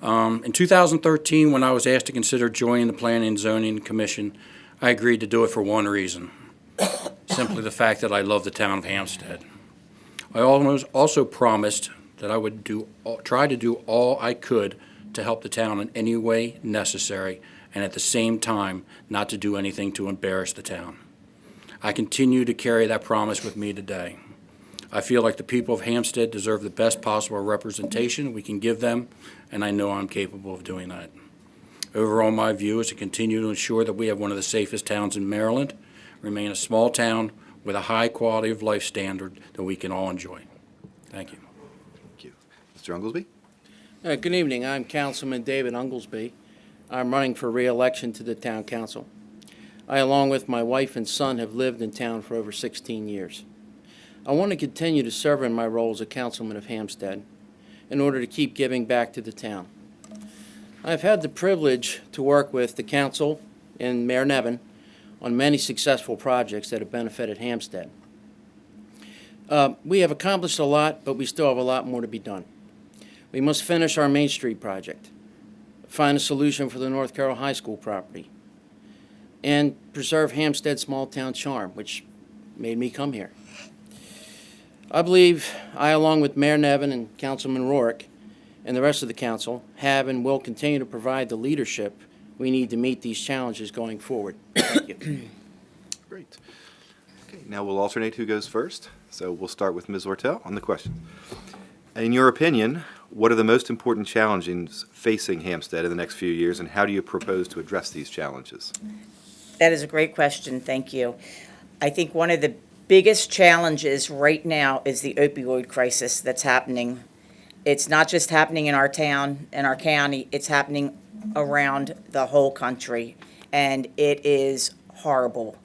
In 2013, when I was asked to consider joining the Planning and Zoning Commission, I agreed to do it for one reason, simply the fact that I love the town of Hampstead. I also promised that I would try to do all I could to help the town in any way necessary, and at the same time, not to do anything to embarrass the town. I continue to carry that promise with me today. I feel like the people of Hampstead deserve the best possible representation we can give them, and I know I'm capable of doing that. Overall, my view is to continue to ensure that we have one of the safest towns in Maryland, remain a small town with a high quality of life standard that we can all enjoy. Thank you. Thank you. Mr. Unglesby. Good evening. I'm Councilman David Unglesby. I'm running for re-election to the Town Council. I, along with my wife and son, have lived in town for over 16 years. I want to continue to serve in my role as a councilman of Hampstead in order to keep giving back to the town. I've had the privilege to work with the council and Mayor Nevin on many successful projects that have benefited Hampstead. We have accomplished a lot, but we still have a lot more to be done. We must finish our Main Street project, find a solution for the North Carroll High School property, and preserve Hampstead's small town charm, which made me come here. I believe I, along with Mayor Nevin and Councilman Rourke and the rest of the council, have and will continue to provide the leadership we need to meet these challenges going forward. Thank you. Great. Okay, now we'll alternate who goes first. So we'll start with Ms. Ortel on the question. In your opinion, what are the most important challenges facing Hampstead in the next few years, and how do you propose to address these challenges? That is a great question, thank you. I think one of the biggest challenges right now is the opioid crisis that's happening. It's not just happening in our town, in our county, it's happening around the whole country, and it is horrible.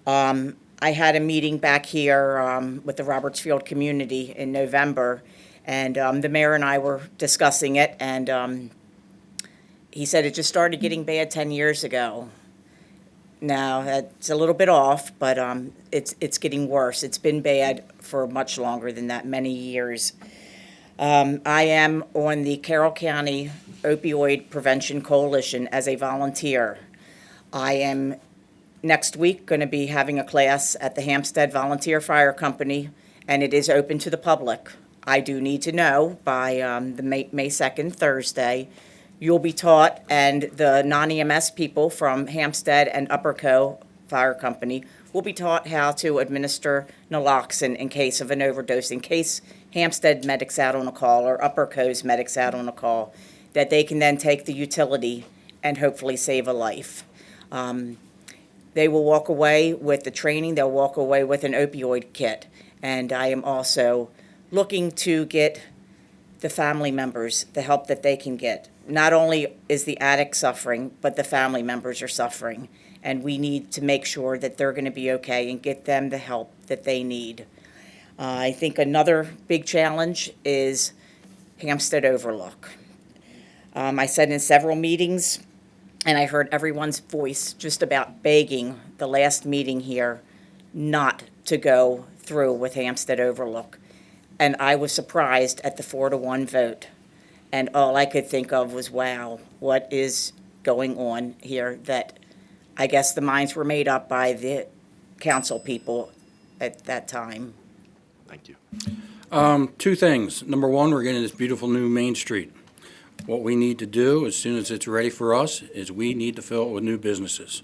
I had a meeting back here with the Robertsfield community in November, and the mayor and I were discussing it, and he said it just started getting bad 10 years ago. Now, that's a little bit off, but it's getting worse. It's been bad for much longer than that, many years. I am on the Carroll County Opioid Prevention Coalition as a volunteer. I am next week going to be having a class at the Hampstead Volunteer Fire Company, and it is open to the public. I do need to know by the May 2nd, Thursday, you'll be taught, and the non-EMS people from Hampstead and Upperco Fire Company will be taught how to administer naloxone in case of an overdose, in case Hampstead medic's out on a call or Upperco's medic's out on a call, that they can then take the utility and hopefully save a life. They will walk away with the training, they'll walk away with an opioid kit. And I am also looking to get the family members the help that they can get. Not only is the addict suffering, but the family members are suffering. And we need to make sure that they're going to be okay and get them the help that they need. I think another big challenge is Hampstead Overlook. I said in several meetings, and I heard everyone's voice just about begging the last meeting here not to go through with Hampstead Overlook. And I was surprised at the 4-1 vote. And all I could think of was, wow, what is going on here? That I guess the minds were made up by the council people at that time. Thank you. Two things. Number one, we're getting this beautiful new Main Street. What we need to do, as soon as it's ready for us, is we need to fill it with new businesses.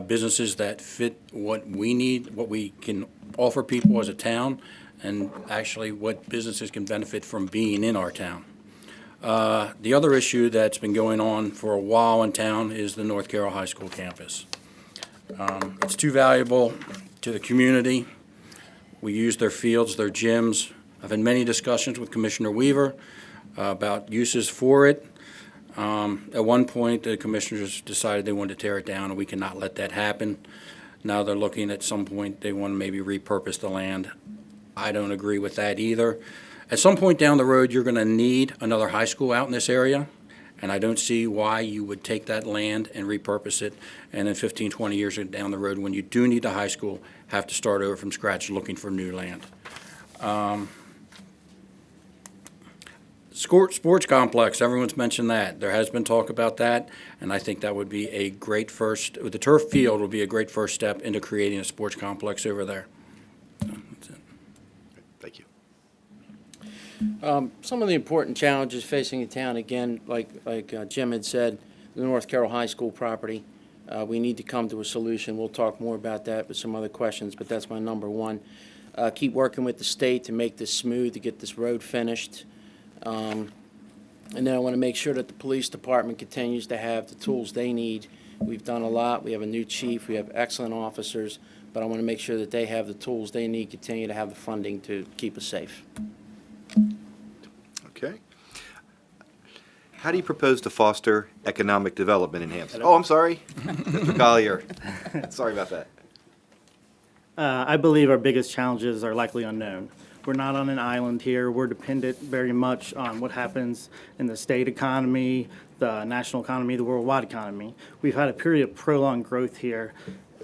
Businesses that fit what we need, what we can offer people as a town, and actually what businesses can benefit from being in our town. The other issue that's been going on for a while in town is the North Carroll High School campus. It's too valuable to the community. We use their fields, their gyms. I've had many discussions with Commissioner Weaver about uses for it. At one point, the commissioners decided they wanted to tear it down, and we cannot let that happen. Now they're looking at some point, they want to maybe repurpose the land. I don't agree with that either. At some point down the road, you're going to need another high school out in this area, and I don't see why you would take that land and repurpose it, and then 15, 20 years down the road, when you do need a high school, have to start over from scratch looking for new land. Sports complex, everyone's mentioned that. There has been talk about that, and I think that would be a great first, the turf field would be a great first step into creating a sports complex over there. That's it. Thank you. Some of the important challenges facing the town, again, like Jim had said, the North Carroll High School property. We need to come to a solution. We'll talk more about that with some other questions, but that's my number one. Keep working with the state to make this smooth, to get this road finished. And then I want to make sure that the police department continues to have the tools they need. We've done a lot. We have a new chief. We have excellent officers. But I want to make sure that they have the tools they need, continue to have the funding to keep us safe. Okay. How do you propose to foster economic development in Hampstead? Oh, I'm sorry. Mr. Collier. Sorry about that. I believe our biggest challenges are likely unknown. We're not on an island here. We're dependent very much on what happens in the state economy, the national economy, the worldwide economy. We've had a period of prolonged growth here,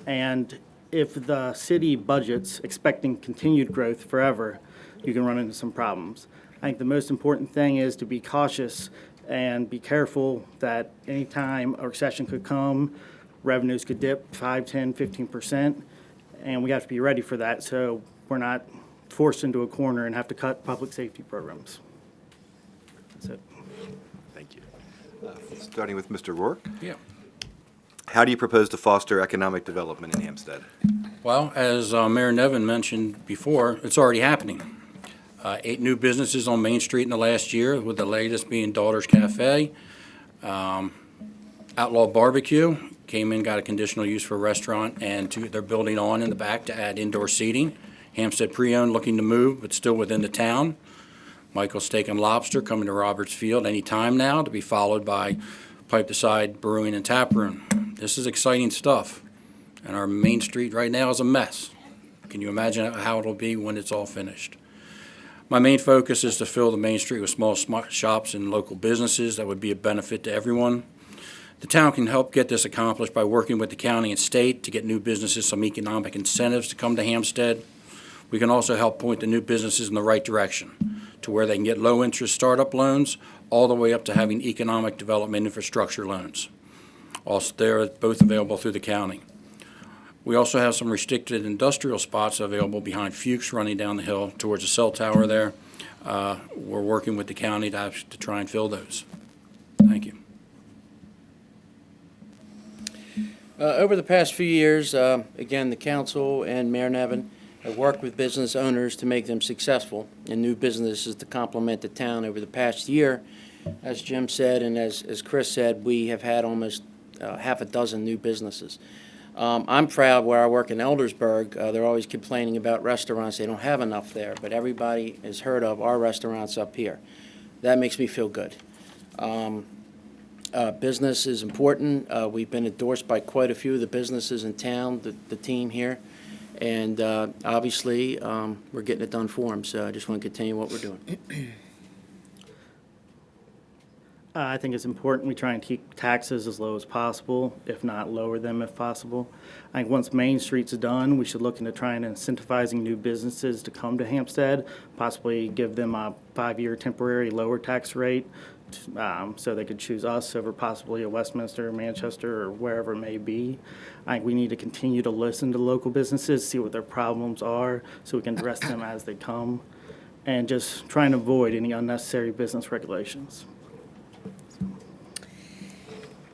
and if the city budgets expecting continued growth forever, you can run into some problems. I think the most important thing is to be cautious and be careful that any time a recession could come, revenues could dip 5, 10, 15%. and we have to be ready for that so we're not forced into a corner and have to cut public safety programs. That's it. Thank you. Starting with Mr. Rourke. Yeah. How do you propose to foster economic development in Hampstead? Well, as Mayor Nevin mentioned before, it's already happening. 8 new businesses on Main Street in the last year, with the latest being Daughter's Cafe. Outlaw Barbecue came in, got a conditional use for a restaurant, and they're building on in the back to add indoor seating. Hampstead Pre-Owned looking to move, but still within the town. Michael's Steak and Lobster coming to Roberts Field any time now, to be followed by Pipe to Side Brewing and Tap Room. This is exciting stuff, and our Main Street right now is a mess. Can you imagine how it'll be when it's all finished? My main focus is to fill the Main Street with small shops and local businesses that would be a benefit to everyone. The town can help get this accomplished by working with the county and state to get new businesses some economic incentives to come to Hampstead. We can also help point the new businesses in the right direction, to where they can get low-interest startup loans, all the way up to having economic development infrastructure loans. Also, they're both available through the county. We also have some restricted industrial spots available behind Fuchs running down the hill towards the cell tower there. We're working with the county to try and fill those. Thank you. Over the past few years, again, the council and Mayor Nevin have worked with business owners to make them successful and new businesses to complement the town. Over the past year, as Jim said and as Chris said, we have had almost half a dozen new businesses. I'm proud where I work in Eldersburg. They're always complaining about restaurants. They don't have enough there, but everybody has heard of our restaurants up here. That makes me feel good. Business is important. We've been endorsed by quite a few of the businesses in town, the team here. And obviously, we're getting it done for them, so I just want to continue what we're doing. I think it's important we try and keep taxes as low as possible, if not lower them if possible. I think once Main Street's done, we should look into trying and incentivizing new businesses to come to Hampstead, possibly give them a 5-year temporary lower tax rate, so they could choose us over possibly a Westminster, Manchester, or wherever it may be. I think we need to continue to listen to local businesses, see what their problems are, so we can address them as they come, and just try and avoid any unnecessary business regulations.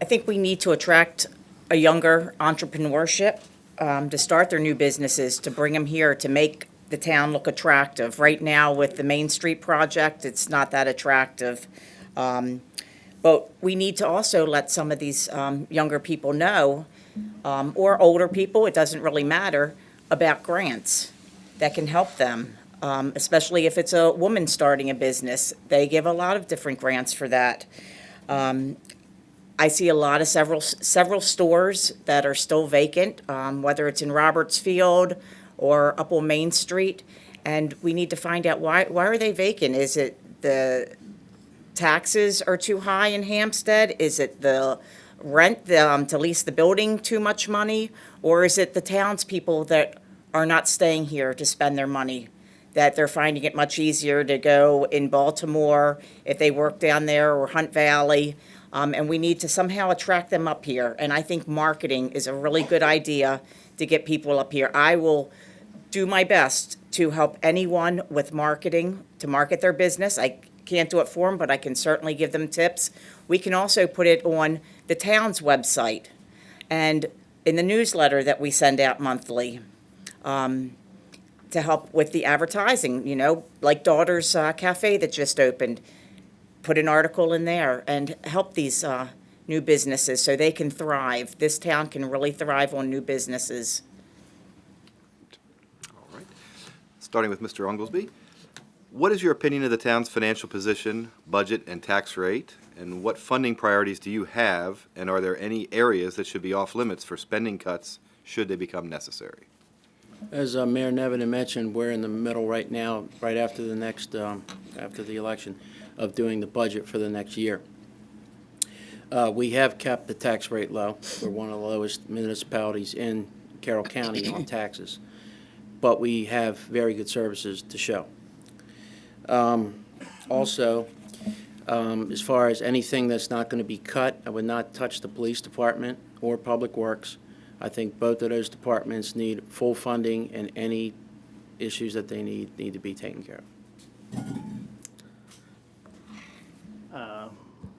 I think we need to attract a younger entrepreneurship to start their new businesses, to bring them here, to make the town look attractive. Right now, with the Main Street project, it's not that attractive. But we need to also let some of these younger people know, or older people, it doesn't really matter, about grants that can help them, especially if it's a woman starting a business. They give a lot of different grants for that. I see a lot of several stores that are still vacant, whether it's in Roberts Field or up on Main Street, and we need to find out why are they vacant? Is it the taxes are too high in Hampstead? Is it the rent to lease the building too much money? Or is it the townspeople that are not staying here to spend their money, that they're finding it much easier to go in Baltimore if they work down there, or Hunt Valley? And we need to somehow attract them up here. And I think marketing is a really good idea to get people up here. I will do my best to help anyone with marketing, to market their business. I can't do it for them, but I can certainly give them tips. We can also put it on the town's website and in the newsletter that we send out monthly, to help with the advertising, like Daughter's Cafe that just opened. Put an article in there and help these new businesses so they can thrive. This town can really thrive on new businesses. All right. Starting with Mr. Oglesby. What is your opinion of the town's financial position, budget, and tax rate? And what funding priorities do you have? And are there any areas that should be off limits for spending cuts should they become necessary? As Mayor Nevin had mentioned, we're in the middle right now, right after the next, after the election, of doing the budget for the next year. We have kept the tax rate low. We're one of the lowest municipalities in Carroll County on taxes, but we have very good services to show. Also, as far as anything that's not going to be cut, I would not touch the police department or Public Works I think both of those departments need full funding, and any issues that they need to be taken care of.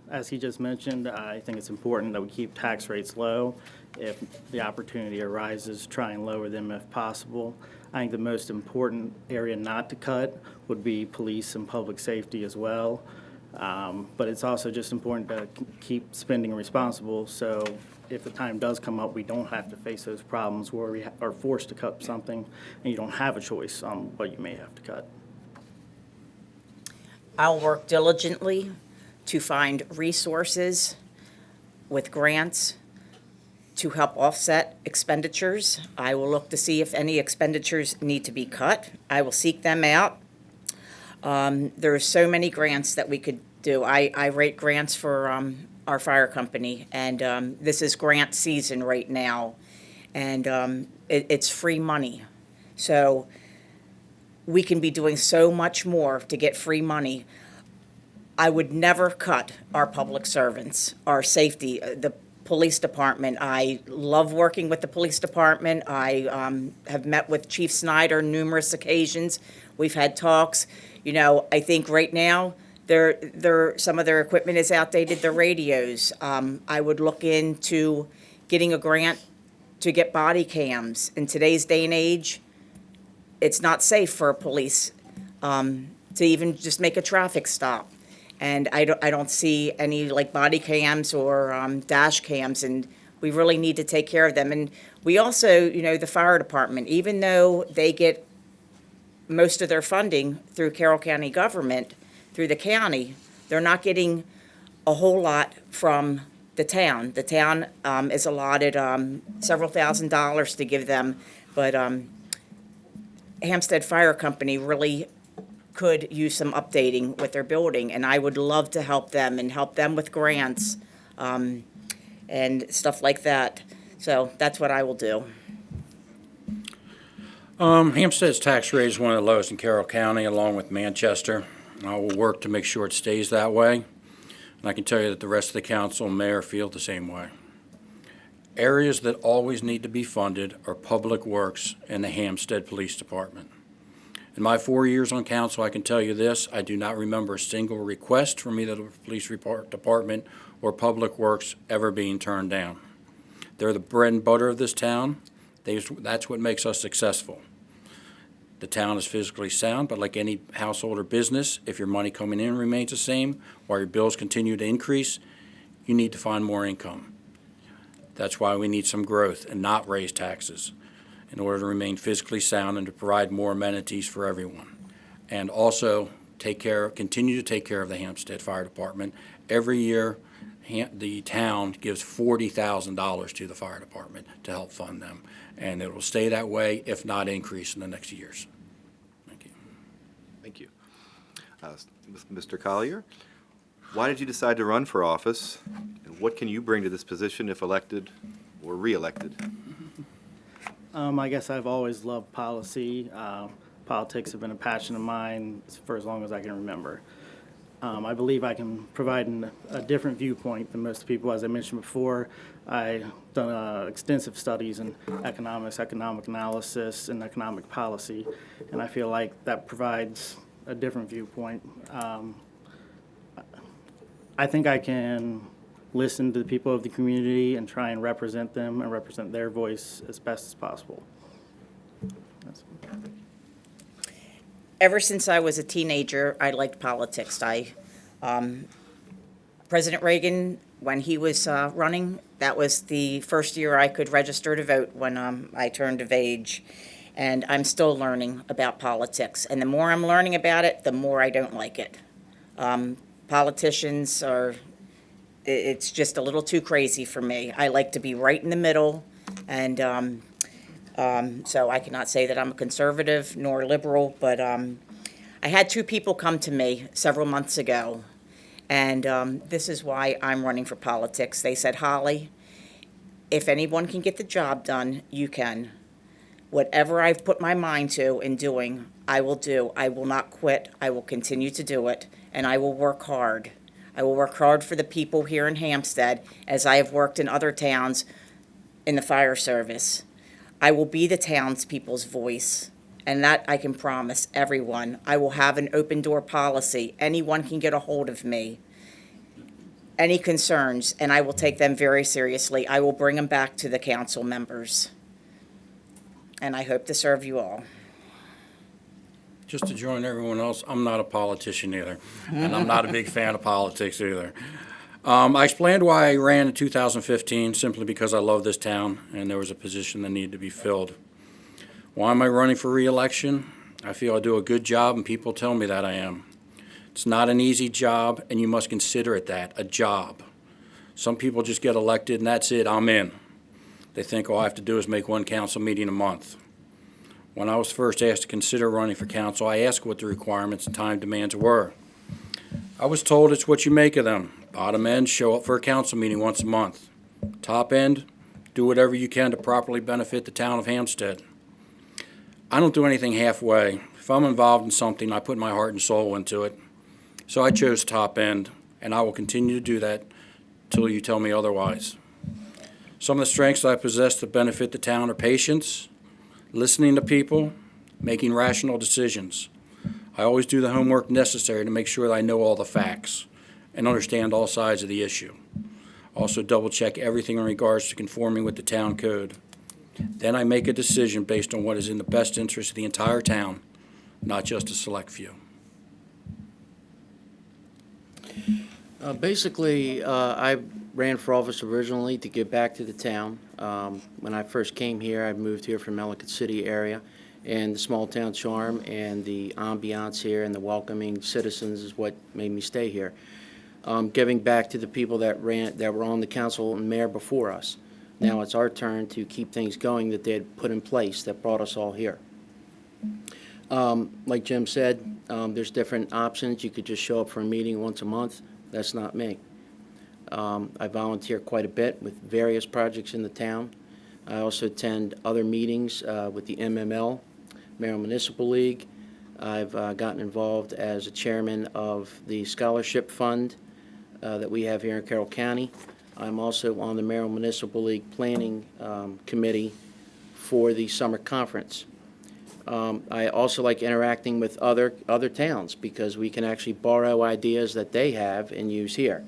As he just mentioned, I think it's important that we keep tax rates low. If the opportunity arises, try and lower them if possible. I think the most important area not to cut would be police and public safety as well. But it's also just important to keep spending responsible, so if the time does come up, we don't have to face those problems where we are forced to cut something and you don't have a choice on what you may have to cut. I'll work diligently to find resources with grants to help offset expenditures. I will look to see if any expenditures need to be cut. I will seek them out. There are so many grants that we could do. I rate grants for our fire company, and this is grant season right now, and it's free money. So we can be doing so much more to get free money. I would never cut our public servants, our safety, the police department. I love working with the police department. I have met with Chief Snyder numerous occasions. We've had talks. You know, I think right now, some of their equipment is outdated, their radios. I would look into getting a grant to get body cams. In today's day and age, it's not safe for police to even just make a traffic stop. And I don't see any like body cams or dash cams, and we really need to take care of them. And we also, you know, the fire department, even though they get most of their funding through Carroll County government, through the county, they're not getting a whole lot from the town. The town is allotted several $1,000s to give them, but Hampstead Fire Company really could use some updating with their building, and I would love to help them and help them with grants and stuff like that. So that's what I will do. Hampstead's tax rate is one of the lowest in Carroll County, along with Manchester. I will work to make sure it stays that way, and I can tell you that the rest of the council and mayor feel the same way. Areas that always need to be funded are public works and the Hampstead Police Department. In my 4 years on council, I can tell you this: I do not remember a single request from either the police department or public works ever being turned down. They're the bread and butter of this town. That's what makes us successful. The town is physically sound, but like any household or business, if your money coming in remains the same while your bills continue to increase, you need to find more income. That's why we need some growth and not raise taxes in order to remain physically sound and to provide more amenities for everyone. And also continue to take care of the Hampstead Fire Department. Every year, the town gives $40,000 to the fire department to help fund them. And it will stay that way, if not increase in the next years. Thank you. Thank you. Mr. Collier, why did you decide to run for office, and what can you bring to this position if elected or re-elected? I guess I've always loved policy. Politics have been a passion of mine for as long as I can remember. I believe I can provide a different viewpoint than most people. As I mentioned before, I've done extensive studies in economics, economic analysis, and economic policy, and I feel like that provides a different viewpoint. I think I can listen to the people of the community and try and represent them and represent their voice as best as possible. Ever since I was a teenager, I liked politics. President Reagan, when he was running, that was the first year I could register to vote when I turned of age. And I'm still learning about politics. And the more I'm learning about it, the more I don't like it. Politicians it's just a little too crazy for me. I like to be right in the middle, and so I cannot say that I'm a conservative nor liberal, but I had two people come to me several months ago, and this is why I'm running for politics. They said, Holly, if anyone can get the job done, you can. Whatever I've put my mind to in doing, I will do. I will not quit. I will continue to do it, and I will work hard. I will work hard for the people here in Hampstead, as I have worked in other towns in the fire service. I will be the townspeople's voice, and that I can promise everyone. I will have an open door policy. Anyone can get a hold of me. Any concerns, and I will take them very seriously. I will bring them back to the council members. And I hope to serve you all. Just to join everyone else, I'm not a politician either, and I'm not a big fan of politics either. I explained why I ran in 2015, simply because I love this town and there was a position that needed to be filled. Why am I running for re-election? I feel I do a good job and people tell me that I am. It's not an easy job, and you must consider it that, a job. Some people just get elected and that's it, I'm in. They think all I have to do is make one council meeting a month. When I was first asked to consider running for council, I asked what the requirements and time demands were. I was told it's what you make of them. Bottom end, show up for a council meeting once a month. Top end, do whatever you can to properly benefit the town of Hampstead. I don't do anything halfway. If I'm involved in something, I put my heart and soul into it. So I chose top end, and I will continue to do that till you tell me otherwise. Some of the strengths I possess to benefit the town are patience, listening to people, making rational decisions. I always do the homework necessary to make sure that I know all the facts and understand all sides of the issue. Also double-check everything in regards to conforming with the town code. Then I make a decision based on what is in the best interest of the entire town, not just a select few. I ran for office originally to give back to the town. When I first came here, I moved here from Ellicott City area, and the small town charm and the ambiance here and the welcoming citizens is what made me stay here. Giving back to the people that were on the council and mayor before us. Now it's our turn to keep things going that they had put in place that brought us all here. Like Jim said, there's different options. You could just show up for a meeting once a month. That's not me. I volunteer quite a bit with various projects in the town. I also attend other meetings with the MML, Mayoral Municipal League. I've gotten involved as a chairman of the scholarship fund that we have here in Carroll County. I'm also on the Mayoral Municipal League Planning Committee for the summer conference. I also like interacting with other towns because we can actually borrow ideas that they have and use here.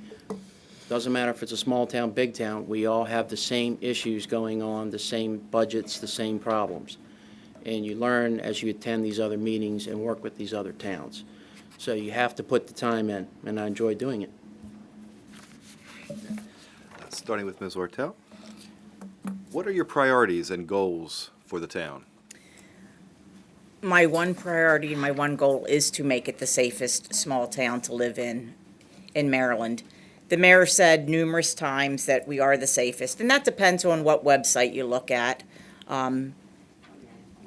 Doesn't matter if it's a small town, big town, we all have the same issues going on, the same budgets, the same problems. And you learn as you attend these other meetings and work with these other towns. So you have to put the time in, and I enjoy doing it. Starting with Ms. Ortel, what are your priorities and goals for the town? My one priority and my one goal is to make it the safest small town to live in Maryland. The mayor said numerous times that we are the safest, and that depends on what website you look at. And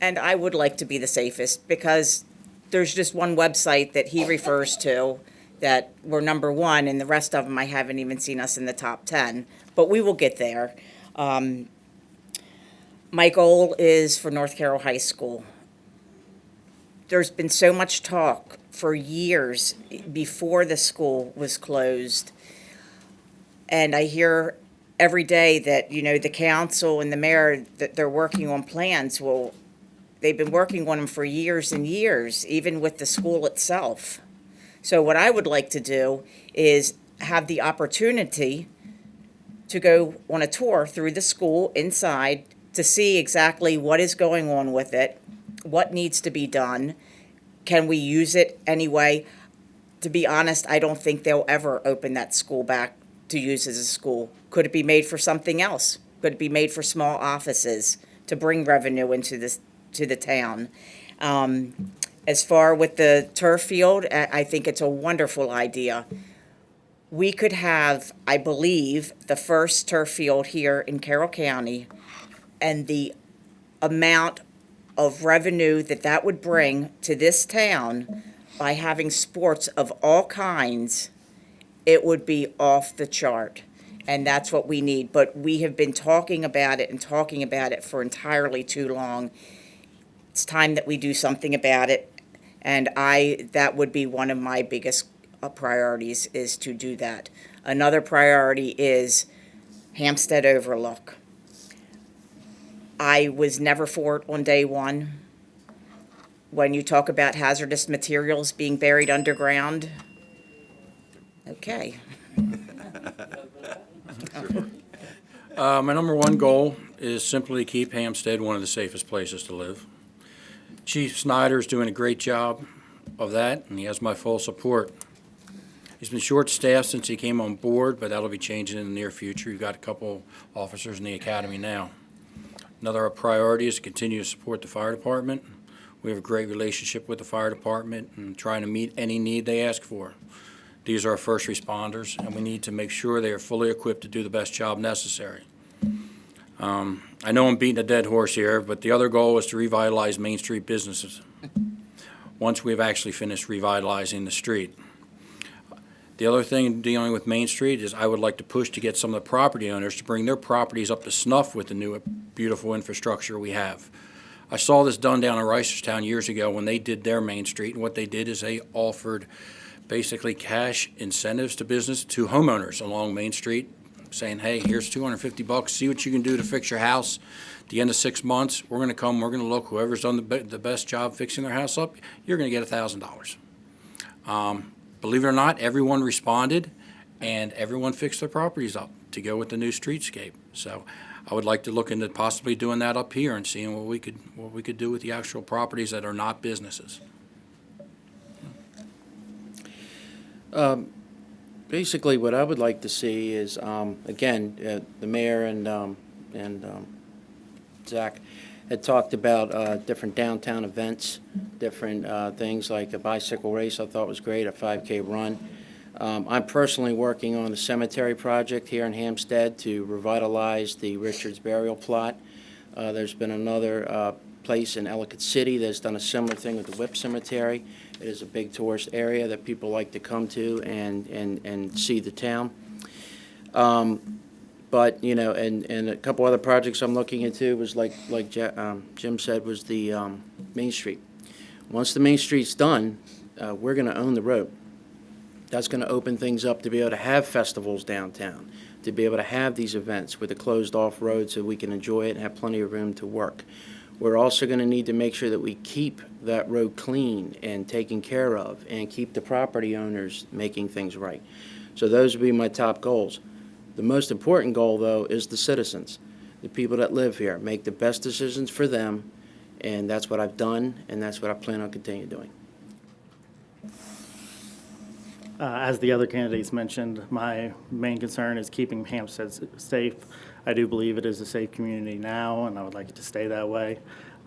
I would like to be the safest because there's just one website that he refers to that we're number one, and the rest of them I haven't even seen us in the top 10. But we will get there. My goal is for North Carroll High School. There's been so much talk for years before the school was closed. And I hear every day that, the council and the mayor, that they're working on plans. Well, they've been working on them for years and years, even with the school itself. So what I would like to do is have the opportunity to go on a tour through the school inside to see exactly what is going on with it, what needs to be done, can we use it anyway. To be honest, I don't think they'll ever open that school back to use as a school. Could it be made for something else? Could it be made for small offices to bring revenue into to the town? As far with the turf field, I think it's a wonderful idea. We could have, I believe, the first turf field here in Carroll County, and the amount of revenue that would bring to this town by having sports of all kinds, it would be off the chart. And that's what we need. But we have been talking about it for entirely too long. It's time that we do something about it. And that would be one of my biggest priorities, is to do that. Another priority is Hampstead Overlook. I was never for it on day one. When you talk about hazardous materials being buried underground, okay. My number one goal is simply to keep Hampstead one of the safest places to live. Chief Snyder's doing a great job of that, and he has my full support. He's been short-staffed since he came on board, but that'll be changing in the near future. We've got a couple officers in the academy now. Another priority is to continue to support the fire department. We have a great relationship with the fire department and trying to meet any need they ask for. These are our first responders, and we need to make sure they are fully equipped to do the best job necessary. I know I'm beating a dead horse here, but the other goal is to revitalize Main Street businesses once we've actually finished revitalizing the street. The other thing dealing with Main Street is I would like to push to get some of the property owners to bring their properties up to snuff with the new beautiful infrastructure we have. I saw this done down in Reisterstown years ago when they did their Main Street, and what they did is they offered basically cash incentives to business, to homeowners along Main Street, saying, hey, here's $250, see what you can do to fix your house. At the end of 6 months, we're gonna come, we're gonna look, whoever's done the best job fixing their house up, you're gonna get $1,000. Believe it or not, everyone responded, and everyone fixed their properties up to go with the new streetscape. So I would like to look into possibly doing that up here and seeing what we could do with the actual properties that are not businesses. Basically, what I would like to see is, again, the mayor and Zach had talked about different downtown events, different things like a bicycle race I thought was great, a 5K run. I'm personally working on a cemetery project here in Hampstead to revitalize the Richards burial plot. There's been another place in Ellicott City that's done a similar thing with the Whip Cemetery. It is a big tourist area that people like to come to and see the town. But, you know, and a couple other projects I'm looking into was like Jim said, was the Main Street. Once the Main Street's done, we're going to own the road. That's going to open things up to be able to have festivals downtown, to be able to have these events with a closed-off road so we can enjoy it and have plenty of room to work. We're also going to need to make sure that we keep that road clean and taken care of and keep the property owners making things right. So those would be my top goals. The most important goal, though, is the citizens, the people that live here. Make the best decisions for them, and that's what I've done, and that's what I plan on continuing doing. As the other candidates mentioned, my main concern is keeping Hampstead safe. I do believe it is a safe community now, and I would like it to stay that way.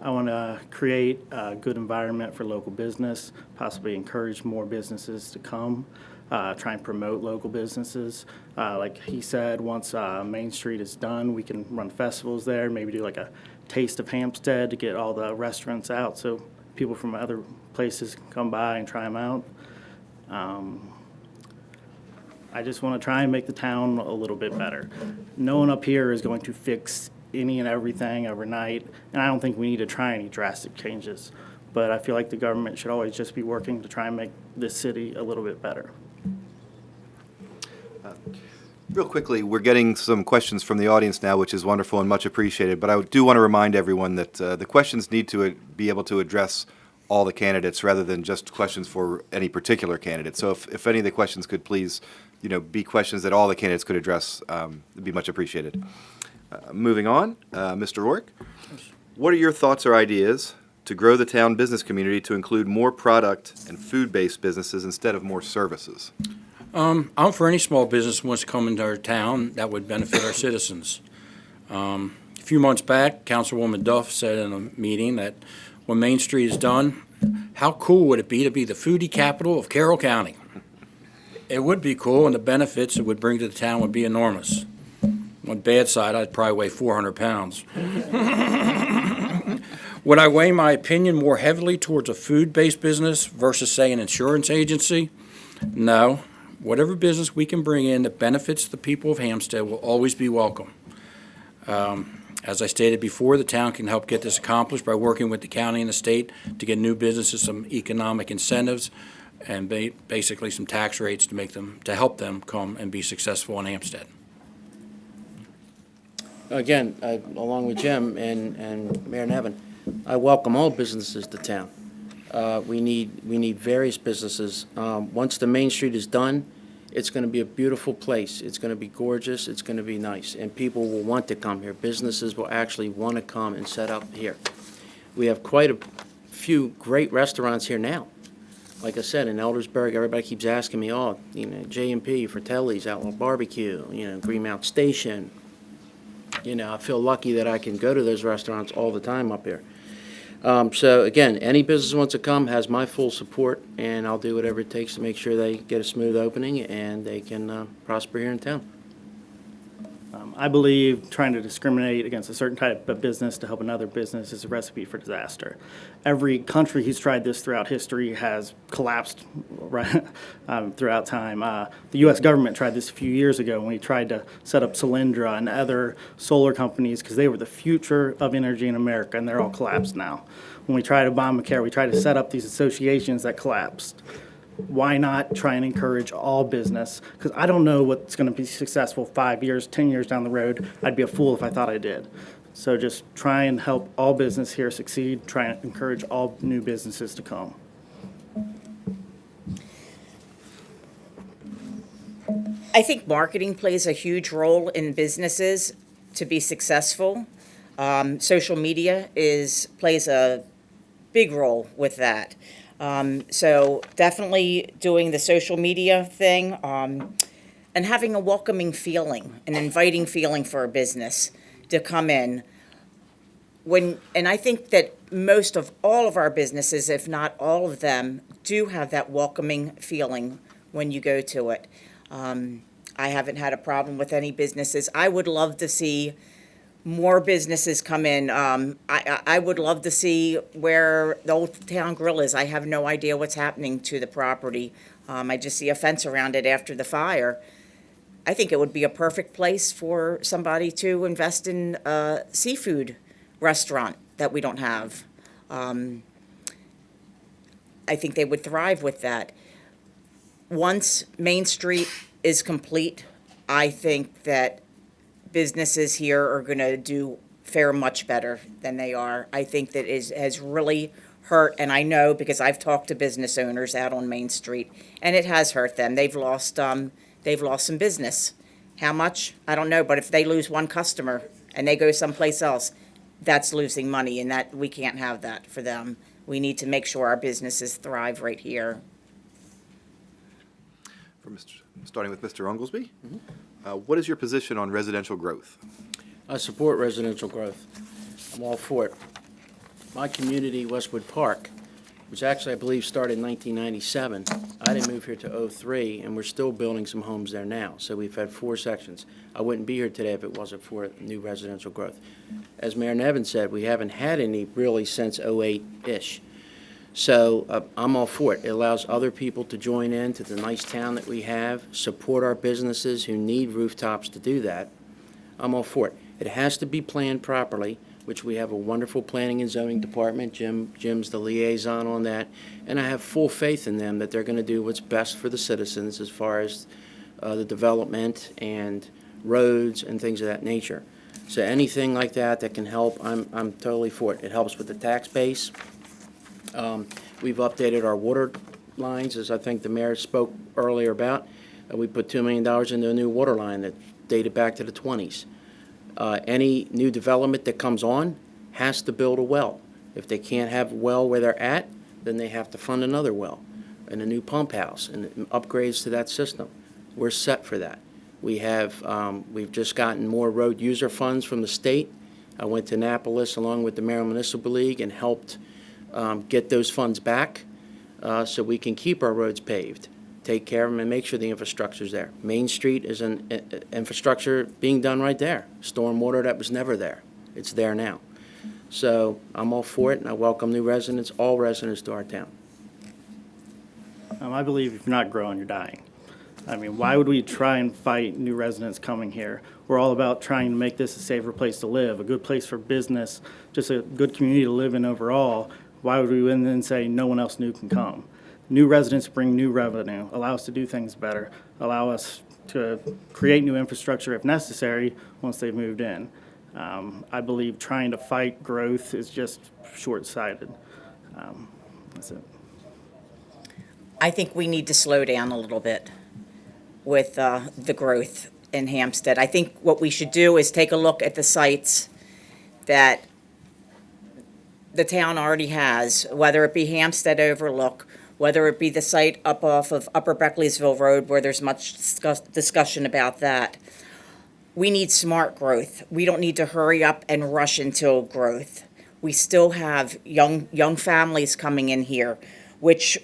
I want to create a good environment for local business, possibly encourage more businesses to come, try and promote local businesses. Like he said, once Main Street is done, we can run festivals there, maybe do like a taste of Hampstead to get all the restaurants out so people from other places can come by and try them out. I just want to try and make the town a little bit better. No one up here is going to fix any and everything overnight, and I don't think we need to try any drastic changes. But I feel like the government should always just be working to try and make this city a little bit better. Real quickly, we're getting some questions from the audience now, which is wonderful and much appreciated. But I do want to remind everyone that the questions need to be able to address all the candidates rather than just questions for any particular candidate. So if any of the questions could please, be questions that all the candidates could address, it'd be much appreciated. Moving on, Mr. Rourke, what are your thoughts or ideas to grow the town business community to include more product and food-based businesses instead of more services? I'm for any small business who wants to come into our town that would benefit our citizens. A few months back, Councilwoman Duff said in a meeting that when Main Street is done, how cool would it be to be the foodie capital of Carroll County? It would be cool, and the benefits it would bring to the town would be enormous. On the bad side, I'd probably weigh 400 pounds. Would I weigh my opinion more heavily towards a food-based business versus, say, an insurance agency? No. Whatever business we can bring in that benefits the people of Hampstead will always be welcome. As I stated before, the town can help get this accomplished by working with the county and the state to get new businesses some economic incentives and basically some tax rates to help them come and be successful in Hampstead. again, along with Jim and Mayor Nevin, I welcome all businesses to town. We need various businesses. Once the Main Street is done, it's going to be a beautiful place. It's going to be gorgeous. It's going to be nice, and people will want to come here. Businesses will actually want to come and set up here. We have quite a few great restaurants here now. Like I said, in Eldersburg, everybody keeps asking me, oh, J&P, Fratelli's, Outlaw Barbecue, Greenmount Station. I feel lucky that I can go to those restaurants all the time up here. So again, any business wants to come has my full support, and I'll do whatever it takes to make sure they get a smooth opening and they can prosper here in town. I believe trying to discriminate against a certain type of business to help another business is a recipe for disaster. Every country who's tried this throughout history has collapsed throughout time. The U.S. government tried this a few years ago when we tried to set up Solyndra and other solar companies because they were the future of energy in America, and they're all collapsed now. When we tried Obamacare, we tried to set up these associations that collapsed. Why not try and encourage all business? Because I don't know what's going to be successful 5 years, 10 years down the road. I'd be a fool if I thought I did. So just try and help all business here succeed. Try and encourage all new businesses to come. I think marketing plays a huge role in businesses to be successful. Social media plays a big role with that. So definitely doing the social media thing, and having a welcoming feeling, an inviting feeling for a business to come in. And I think that most of all of our businesses, if not all of them, do have that welcoming feeling when you go to it. I haven't had a problem with any businesses. I would love to see more businesses come in. I would love to see where the Old Town Grill is. I have no idea what's happening to the property. I just see a fence around it after the fire. I think it would be a perfect place for somebody to invest in a seafood restaurant that we don't have. I think they would thrive with that. Once Main Street is complete, I think that businesses here are going to fare much better than they are. I think that has really hurt, and I know because I've talked to business owners out on Main Street, and it has hurt them. They've lost some business. How much? I don't know, but if they lose one customer and they go someplace else, that's losing money, and that we can't have that for them. We need to make sure our businesses thrive right here. Starting with Mr. Oglesby, what is your position on residential growth? I support residential growth. I'm all for it. My community, Westwood Park, which actually I believe started in 1997. I didn't move here to 2003, and we're still building some homes there now. So we've had 4 sections. I wouldn't be here today if it wasn't for new residential growth. As Mayor Nevin said, we haven't had any really since 08-ish. So I'm all for it. It allows other people to join in to the nice town that we have, support our businesses who need rooftops to do that. I'm all for it. It has to be planned properly, which we have a wonderful planning and zoning department. Jim's the liaison on that, and I have full faith in them that they're going to do what's best for the citizens as far as the development and roads and things of that nature. So anything like that that can help, I'm totally for it. It helps with the tax base. We've updated our water lines, as I think the mayor spoke earlier about. We put $2 million into a new water line that dated back to the 20s. Any new development that comes on has to build a well. If they can't have a well where they're at, then they have to fund another well and a new pump house and upgrades to that system. We're set for that. We've just gotten more road user funds from the state. I went to Annapolis along with the Mayoral Municipal League and helped get those funds back so we can keep our roads paved, take care of them, and make sure the infrastructure's there. Main Street is an infrastructure being done right there. Stormwater that was never there. It's there now. So I'm all for it, and I welcome new residents, all residents to our town. I believe if you're not growing, you're dying. I mean, why would we try and fight new residents coming here? We're all about trying to make this a safer place to live, a good place for business, just a good community to live in overall. Why would we then say no one else new can come? New residents bring new revenue, allow us to do things better, allow us to create new infrastructure if necessary once they've moved in. I believe trying to fight growth is just short-sighted. That's it. I think we need to slow down a little bit with the growth in Hampstead. I think what we should do is take a look at the sites that the town already has, whether it be Hampstead Overlook, whether it be the site up off of Upper Beckleysville Road where there's much discussion about that. We need smart growth. We don't need to hurry up and rush into growth. We still have young families coming in here, which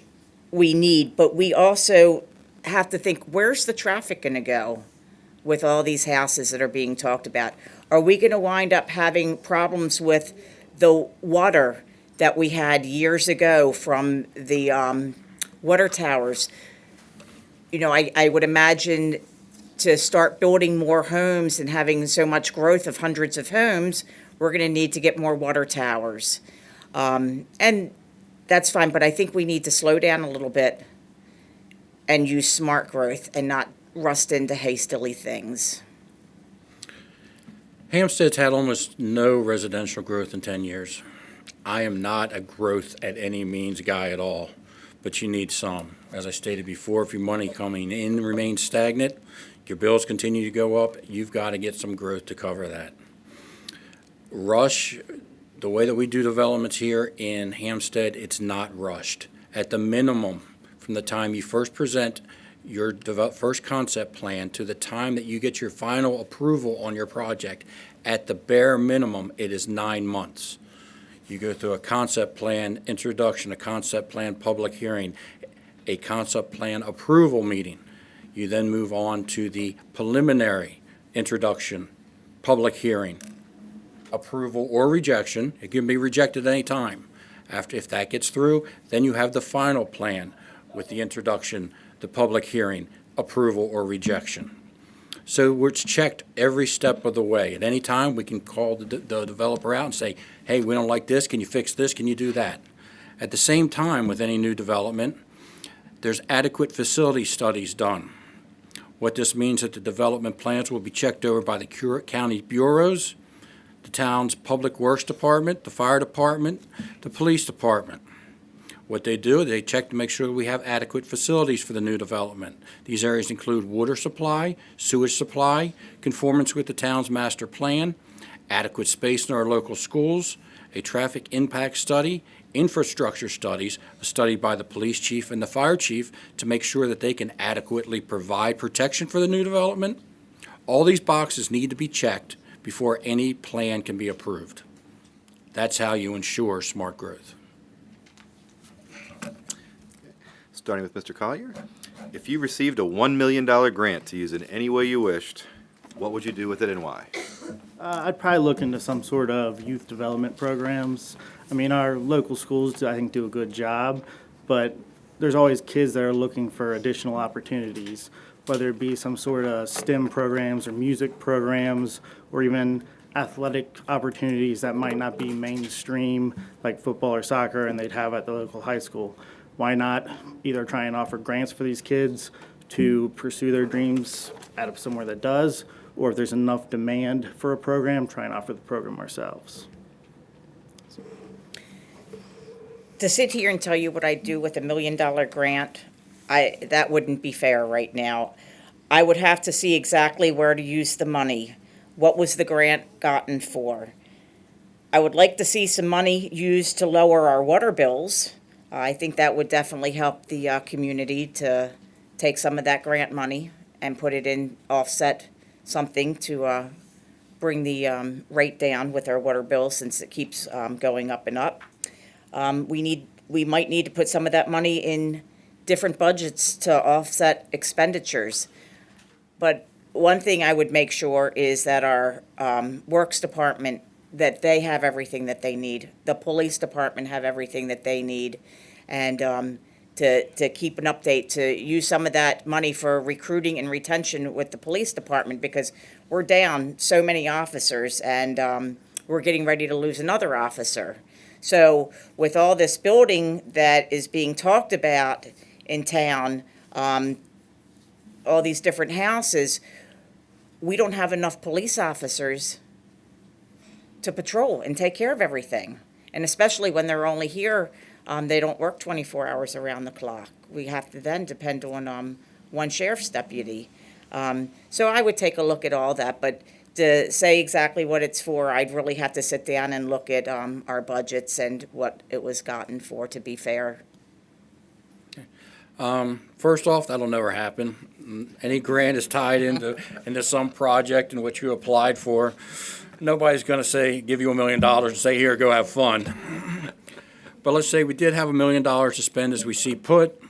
we need, but we also have to think, where's the traffic going to go with all these houses that are being talked about? Are we going to wind up having problems with the water that we had years ago from the water towers? You know, I would imagine to start building more homes and having so much growth of hundreds of homes, we're going to need to get more water towers. And that's fine, but I think we need to slow down a little bit and use smart growth and not rust into hastily things. Hampstead's had almost no residential growth in 10 years. I am not a growth at any means guy at all, but you need some. As I stated before, if your money coming in remains stagnant, your bills continue to go up, you've got to get some growth to cover that. Rush, the way that we do developments here in Hampstead, it's not rushed. At the minimum, from the time you first present your first concept plan to the time that you get your final approval on your project, at the bare minimum, it is 9 months. You go through a concept plan introduction, a concept plan public hearing, a concept plan approval meeting. You then move on to the preliminary introduction, public hearing, approval or rejection. It can be rejected at any time. If that gets through, then you have the final plan with the introduction, the public hearing, approval or rejection. So it's checked every step of the way. At any time, we can call the developer out and say, hey, we don't like this. Can you fix this? Can you do that? At the same time, with any new development, there's adequate facility studies done. What this means that the development plans will be checked over by the county bureaus, the town's public works department, the fire department, the police department. What they do, they check to make sure we have adequate facilities for the new development. These areas include water supply, sewage supply, conformance with the town's master plan, adequate space in our local schools, a traffic impact study, infrastructure studies, a study by the police chief and the fire chief to make sure that they can adequately provide protection for the new development. All these boxes need to be checked before any plan can be approved. That's how you ensure smart growth. Starting with Mr. Collier. If you received a $1 million grant to use in any way you wished, what would you do with it and why? I'd probably look into some sort of youth development programs. I mean, our local schools, I think, do a good job, but there's always kids that are looking for additional opportunities, whether it be some sort of STEM programs or music programs or even athletic opportunities that might not be mainstream, like football or soccer, and they'd have at the local high school. Why not either try and offer grants for these kids to pursue their dreams out of somewhere that does, or if there's enough demand for a program, try and offer the program ourselves. To sit here and tell you what I'd do with $1 million grant, that wouldn't be fair right now. I would have to see exactly where to use the money. What was the grant gotten for? I would like to see some money used to lower our water bills. I think that would definitely help the community to take some of that grant money and put it in, offset something to bring the rate down with our water bill since it keeps going up and up. We might need to put some of that money in different budgets to offset expenditures. But one thing I would make sure is that our works department, that they have everything that they need. The police department have everything that they need. And to keep an update, to use some of that money for recruiting and retention with the police department, because we're down so many officers and we're getting ready to lose another officer. So with all this building that is being talked about in town, all these different houses, we don't have enough police officers to patrol and take care of everything. And especially when they're only here, they don't work 24 hours around the clock. We have to then depend on one sheriff's deputy. So I would take a look at all that, but to say exactly what it's for, I'd really have to sit down and look at our budgets and what it was gotten for, to be fair. First off, that'll never happen. Any grant is tied into some project in which you applied for. Nobody's going to give you $1 million and say, here, go have fun. But let's say we did have $1 million to spend as we see put.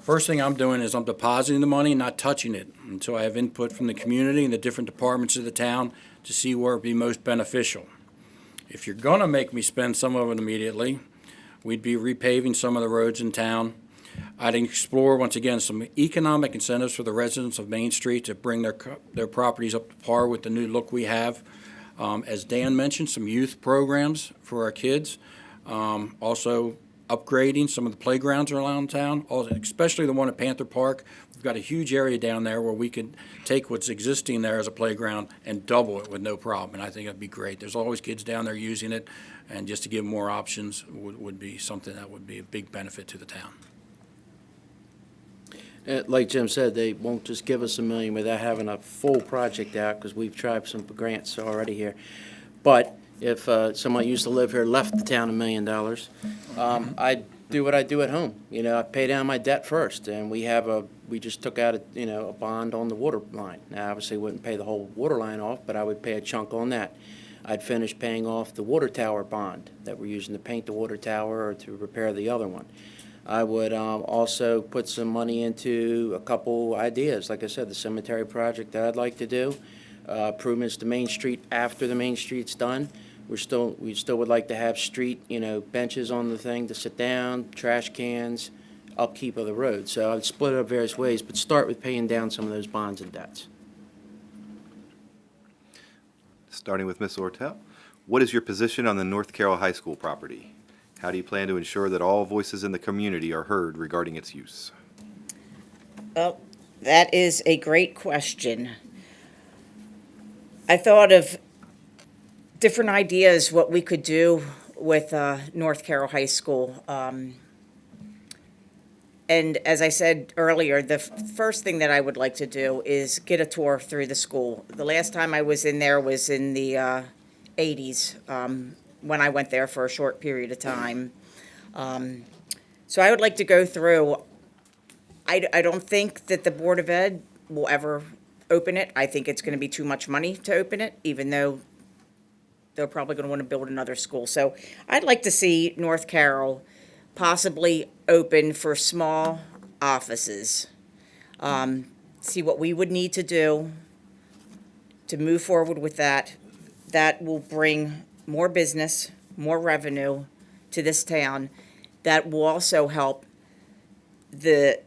First thing I'm doing is I'm depositing the money and not touching it until I have input from the community and the different departments of the town to see where it would be most beneficial. If you're going to make me spend some of it immediately, we'd be repaving some of the roads in town. I'd explore, once again, some economic incentives for the residents of Main Street to bring their properties up to par with the new look we have. As Dan mentioned, some youth programs for our kids. Also upgrading some of the playgrounds around town, especially the one at Panther Park. We've got a huge area down there where we could take what's existing there as a playground and double it with no problem, and I think it'd be great. There's always kids down there using it, and just to give more options would be something that would be a big benefit to the town. Like Jim said, they won't just give us $1 million without having a full project out, because we've tried some grants already here. But if someone used to live here left the town $1 million, I'd do what I do at home. You know, I pay down my debt first, and we just took out a bond on the water line. Now, obviously, wouldn't pay the whole water line off, but I would pay a chunk on that. I'd finish paying off the water tower bond that we're using to paint the water tower or to repair the other one. I would also put some money into a couple ideas. Like I said, the cemetery project that I'd like to do, improvements to Main Street after the Main Street's done. We still would like to have street, benches on the thing to sit down, trash cans, upkeep of the road. So I'd split it up various ways, but start with paying down some of those bonds and debts. Starting with Ms. Ortel, what is your position on the North Carroll High School property? How do you plan to ensure that all voices in the community are heard regarding its use? Well, that is a great question. I thought of different ideas what we could do with North Carroll High School. And as I said earlier, the first thing that I would like to do is get a tour through the school. The last time I was in there was in the 80s, when I went there for a short period of time. So I would like to go through. I don't think that the Board of Ed will ever open it. I think it's going to be too much money to open it, even though they're probably going to want to build another school. So I'd like to see North Carroll possibly open for small offices. See what we would need to do to move forward with that. That will bring more business, more revenue to this town. That will also help the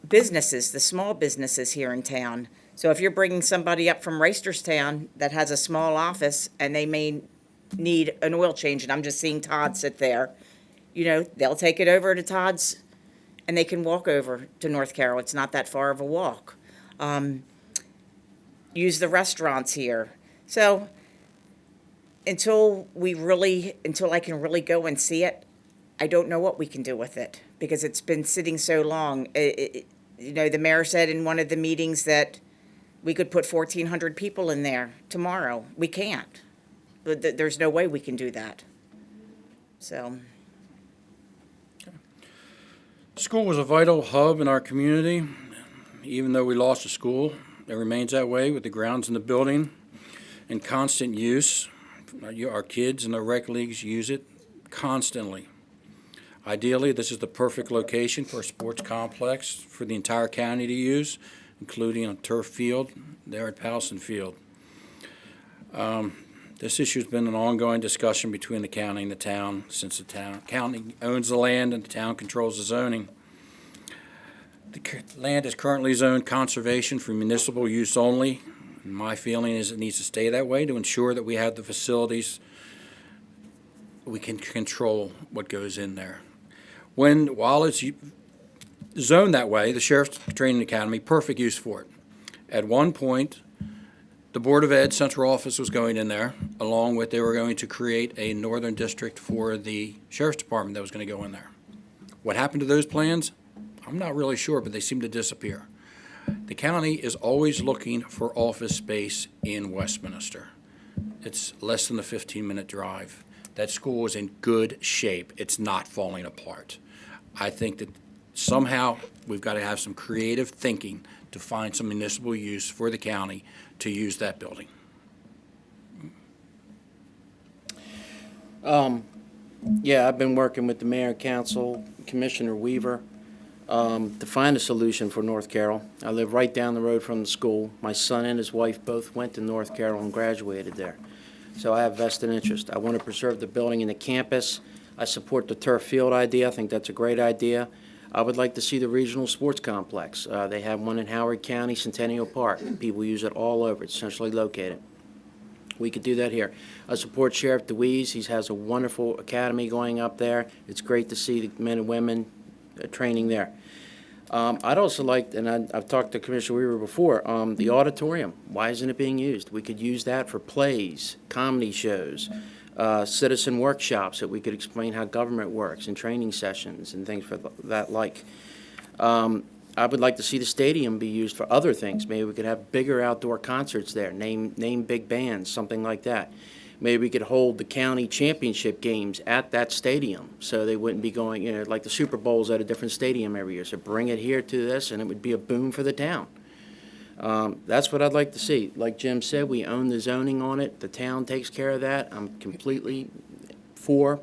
businesses, the small businesses here in town. So if you're bringing somebody up from Reisterstown that has a small office and they may need an oil change, and I'm just seeing Todd sit there, they'll take it over to Todd's and they can walk over to North Carroll. It's not that far of a walk. Use the restaurants here. So until I can really go and see it, I don't know what we can do with it because it's been sitting so long. The mayor said in one of the meetings that we could put 1,400 people in there tomorrow. We can't. There's no way we can do that. So. School was a vital hub in our community. Even though we lost a school, it remains that way with the grounds in the building in constant use. Our kids in the rec leagues use it constantly. Ideally, this is the perfect location for a sports complex for the entire county to use, including a turf field there at Powelson Field. This issue has been an ongoing discussion between the county and the town since the county owns the land and the town controls the zoning. The land is currently zoned conservation for municipal use only. My feeling is it needs to stay that way to ensure that we have the facilities we can control what goes in there. While it's zoned that way, the Sheriff's Training Academy, perfect use for it. At one point, The Board of Ed central office was going in there, along with they were going to create a northern district for the sheriff's department that was going to go in there. What happened to those plans? I'm not really sure, but they seem to disappear. The county is always looking for office space in Westminster. It's less than a 15-minute drive. That school is in good shape. It's not falling apart. I think that somehow we've got to have some creative thinking to find some municipal use for the county to use that building. Yeah, I've been working with the mayor and council, Commissioner Weaver, to find a solution for North Carroll. I live right down the road from the school. My son and his wife both went to North Carroll and graduated there. So I have vested interest. I want to preserve the building and the campus. I support the turf field idea. I think that's a great idea. I would like to see the regional sports complex. They have one in Howard County, Centennial Park. People use it all over. It's centrally located. We could do that here. I support Sheriff DeWeese. He has a wonderful academy going up there. It's great to see the men and women training there. I'd also like, and I've talked to Commissioner Weaver before, the auditorium. Why isn't it being used? We could use that for plays, comedy shows, citizen workshops that we could explain how government works, and training sessions and things for that like. I would like to see the stadium be used for other things. Maybe we could have bigger outdoor concerts there, name big bands, something like that. Maybe we could hold the county championship games at that stadium, so they wouldn't be going, like the Super Bowl's at a different stadium every year. So bring it here to this, and it would be a boom for the town. That's what I'd like to see. Like Jim said, we own the zoning on it. The town takes care of that. I'm completely for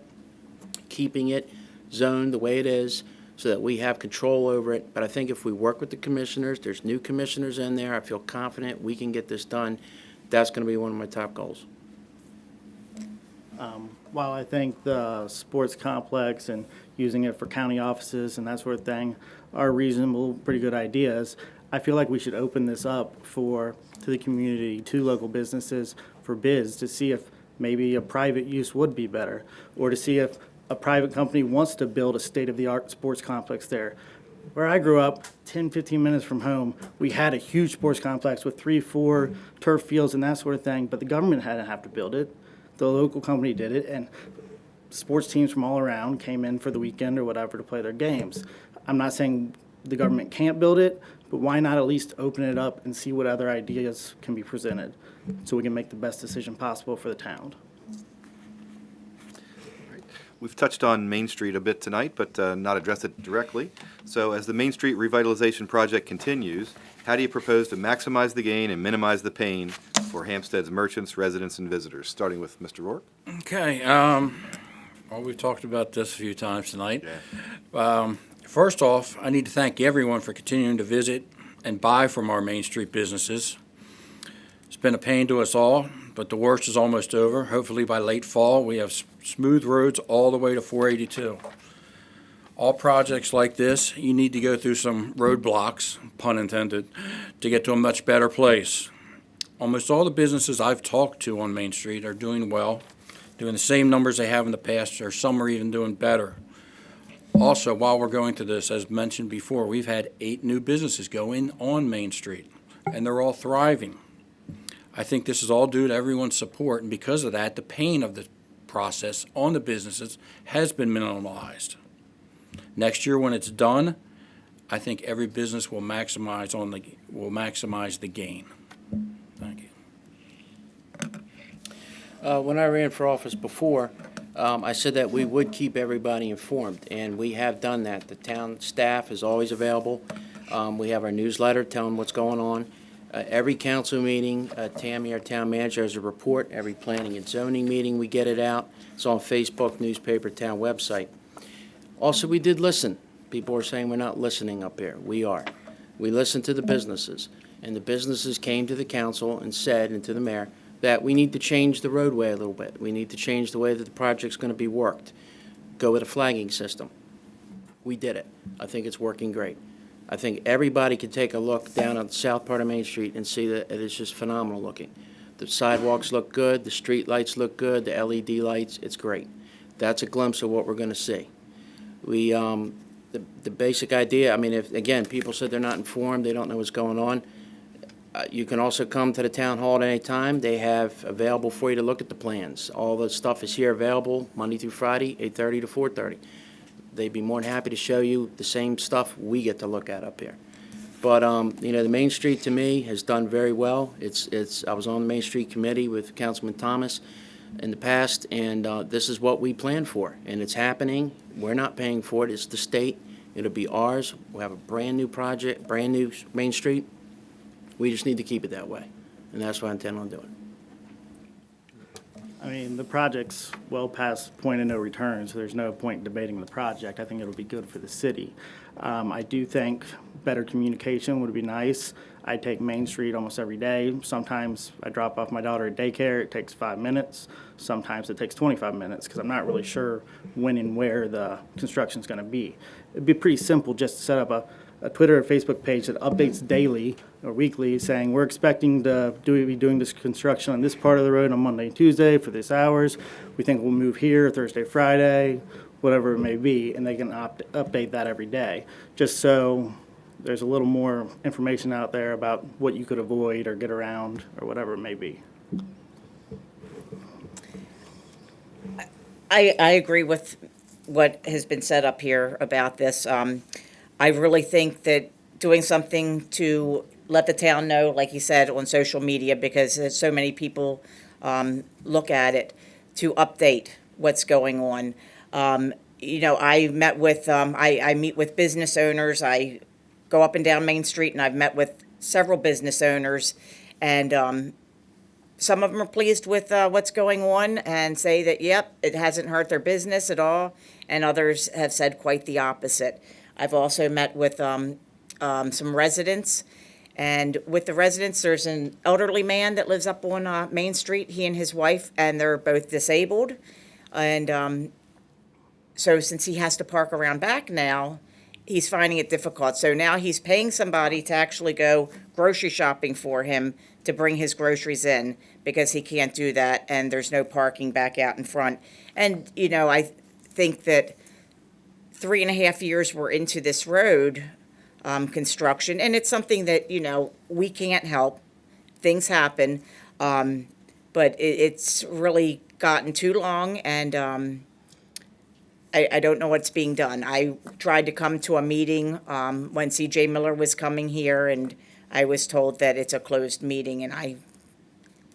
keeping it zoned the way it is so that we have control over it. But I think if we work with the commissioners, there's new commissioners in there, I feel confident we can get this done. That's going to be one of my top goals. While I think the sports complex and using it for county offices and that sort of thing are reasonable, pretty good ideas, I feel like we should open this up to the community, to local businesses for bids to see if maybe a private use would be better, or to see if a private company wants to build a state-of-the-art sports complex there. Where I grew up, 10, 15 minutes from home, we had a huge sports complex with 3, 4 turf fields and that sort of thing, but the government hadn't have to build it. The local company did it, and sports teams from all around came in for the weekend or whatever to play their games. I'm not saying the government can't build it, but why not at least open it up and see what other ideas can be presented so we can make the best decision possible for the town. We've touched on Main Street a bit tonight, but not addressed it directly. So as the Main Street revitalization project continues, how do you propose to maximize the gain and minimize the pain for Hampstead's merchants, residents, and visitors? Starting with Mr. Rourke. Okay, well, we've talked about this a few times tonight. First off, I need to thank everyone for continuing to visit and buy from our Main Street businesses. It's been a pain to us all, but the worst is almost over. Hopefully by late fall, we have smooth roads all the way to 482. All projects like this, you need to go through some roadblocks, pun intended, to get to a much better place. Almost all the businesses I've talked to on Main Street are doing well, doing the same numbers they have in the past, or some are even doing better. Also, while we're going through this, as mentioned before, we've had 8 new businesses go in on Main Street, and they're all thriving. I think this is all due to everyone's support, and because of that, the pain of the process on the businesses has been minimalized. Next year, when it's done, I think every business will maximize the gain. Thank you. When I ran for office before, I said that we would keep everybody informed, and we have done that. The town staff is always available. We have our newsletter telling what's going on. Every council meeting, Tammy, our town manager, has a report. Every planning and zoning meeting, we get it out. It's on Facebook, newspaper, town website. Also, we did listen. People are saying we're not listening up here. We are. We listened to the businesses, and the businesses came to the council and said, and to the mayor, that we need to change the roadway a little bit. We need to change the way that the project's going to be worked. Go with a flagging system. We did it. I think it's working great. I think everybody can take a look down on the south part of Main Street and see that it is just phenomenal looking. The sidewalks look good, the street lights look good, the LED lights, it's great. That's a glimpse of what we're going to see. We, the basic idea, I mean, if, again, people said they're not informed, they don't know what's going on. You can also come to the town hall at any time. They have available for you to look at the plans. All the stuff is here available Monday through Friday, 8:30 to 4:30. They'd be more than happy to show you the same stuff we get to look at up here. But, the Main Street to me has done very well. I was on the Main Street Committee with Councilman Thomas in the past, and this is what we planned for, and it's happening. We're not paying for it, it's the state. It'll be ours. We'll have a brand-new project, brand-new Main Street. We just need to keep it that way, and that's what I intend on doing. I mean, the project's well past point of no return, so there's no point in debating the project. I think it'll be good for the city. I do think better communication would be nice. I take Main Street almost every day. Sometimes I drop off my daughter at daycare, it takes 5 minutes. Sometimes it takes 25 minutes, because I'm not really sure when and where the construction's gonna be. It'd be pretty simple just to set up a Twitter or Facebook page that updates daily or weekly saying, we're expecting to be doing this construction on this part of the road on Monday and Tuesday for this hours. We think we'll move here Thursday, Friday, whatever it may be, and they can update that every day. Just so there's a little more information out there about what you could avoid or get around or whatever it may be. I agree with what has been said up here about this. I really think that doing something to let the town know, like you said, on social media, because there's so many people look at it, to update what's going on. I met with, I meet with business owners. I go up and down Main Street, and I've met with several business owners, and some of them are pleased with what's going on and say that, yep, it hasn't hurt their business at all, and others have said quite the opposite. I've also met with some residents, and with the residents, there's an elderly man that lives up on Main Street, he and his wife, and they're both disabled. And so since he has to park around back now, he's finding it difficult. So now he's paying somebody to actually go grocery shopping for him to bring his groceries in, because he can't do that, and there's no parking back out in front. And, I think that 3.5 years we're into this road construction, and it's something that, we can't help. Things happen, but it's really gotten too long, and I don't know what's being done. I tried to come to a meeting when C.J. Miller was coming here, and I was told that it's a closed meeting, and I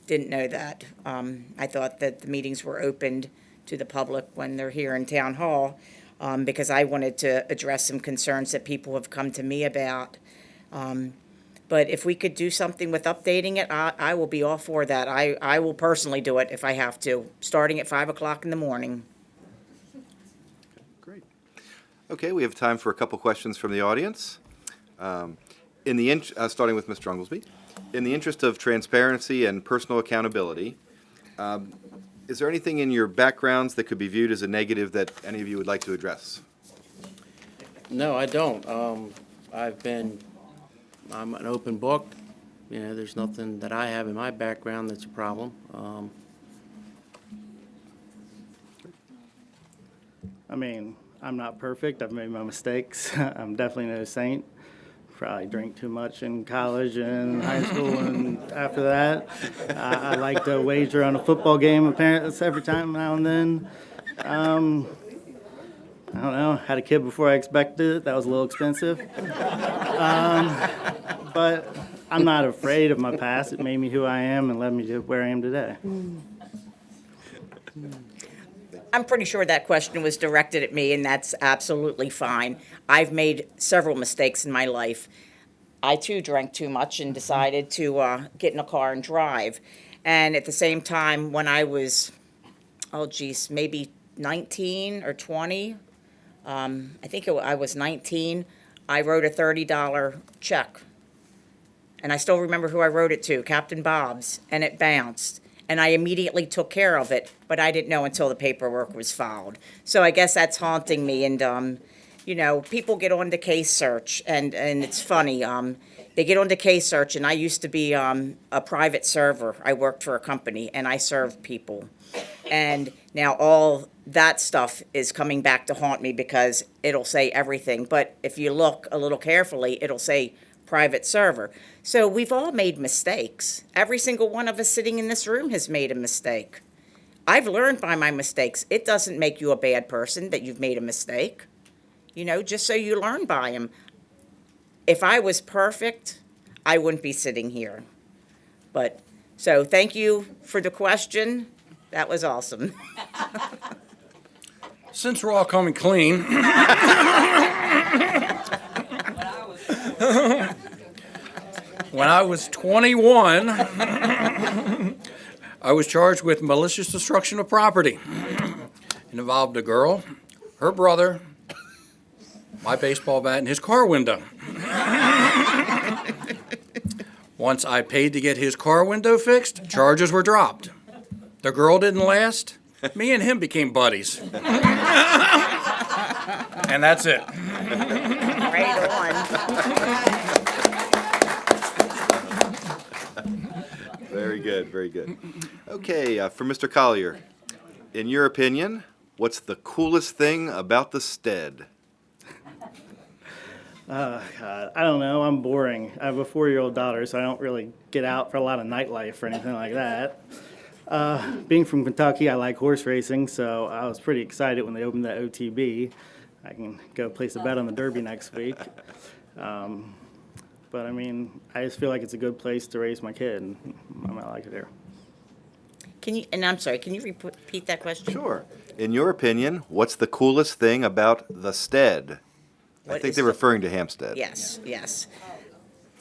didn't know that. I thought that the meetings were opened to the public when they're here in Town Hall, because I wanted to address some concerns that people have come to me about. But if we could do something with updating it, I will be all for that. I will personally do it if I have to, starting at 5 o'clock in the morning. Great. Okay, we have time for a couple questions from the audience. Starting with Mr. Unglesby. In the interest of transparency and personal accountability, is there anything in your backgrounds that could be viewed as a negative that any of you would like to address? No, I don't. I'm an open book. There's nothing that I have in my background that's a problem. I mean, I'm not perfect. I've made my mistakes. I'm definitely no saint. Probably drank too much in college and high school, and after that, I like to wager on a football game. Apparently, every time now and then. I don't know. Had a kid before I expected it. That was a little expensive. But I'm not afraid of my past. It made me who I am and led me to where I am today. I'm pretty sure that question was directed at me, and that's absolutely fine. I've made several mistakes in my life. I, too, drank too much and decided to get in a car and drive. And at the same time, when I was, maybe 19 or 20, I think I was 19, I wrote a $30 check. And I still remember who I wrote it to, Captain Bob's, and it bounced. And I immediately took care of it, but I didn't know until the paperwork was filed. So I guess that's haunting me, and, people get on to case search, and it's funny, they get on to case search, and I used to be a private server. I worked for a company, and I served people. And now all that stuff is coming back to haunt me, because it'll say everything. But if you look a little carefully, it'll say private server. So we've all made mistakes. Every single one of us sitting in this room has made a mistake. I've learned by my mistakes. It doesn't make you a bad person that you've made a mistake, just so you learn by them. If I was perfect, I wouldn't be sitting here. So thank you for the question. That was awesome. Since we're all coming clean, when I was 21, I was charged with malicious destruction of property. It involved a girl, her brother, my baseball bat, and his car window. Once I paid to get his car window fixed, charges were dropped. The girl didn't last. Me and him became buddies. And that's it. Right on. Very good, very good. Okay, for Mr. Collier, in your opinion, what's the coolest thing about the stead? God, I don't know. I'm boring. I have a 4-year-old daughter, so I don't really get out for a lot of nightlife or anything like that. Being from Kentucky, I like horse racing, so I was pretty excited when they opened that OTB. I can go place a bet on the Derby next week. But I mean, I just feel like it's a good place to raise my kid, and I might like it here. I'm sorry, can you repeat that question? Sure. In your opinion, what's the coolest thing about the stead? I What think is they're referring to Hampstead. Yes.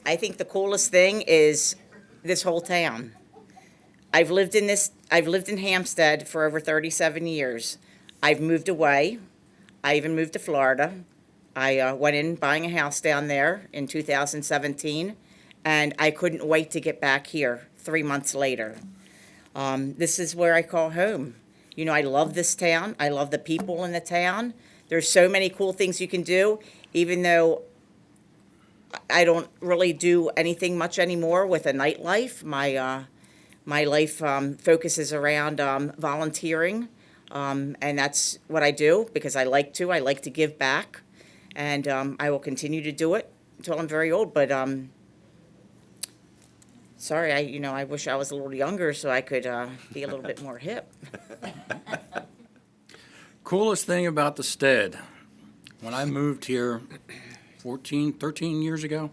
I think the coolest thing is this whole town. I've lived in Hampstead for over 37 years. I've moved away. I even moved to Florida. I went in buying a house down there in 2017, and I couldn't wait to get back here 3 months later. This is where I call home. I love this town. I love the people in the town. There's so many cool things you can do, even though I don't really do anything much anymore with a nightlife. My life focuses around volunteering, and that's what I do because I like to. I like to give back, and I will continue to do it until I'm very old. But sorry, I wish I was a little younger so I could be a little bit more hip. Coolest thing about the stead, when I moved here 13 years ago,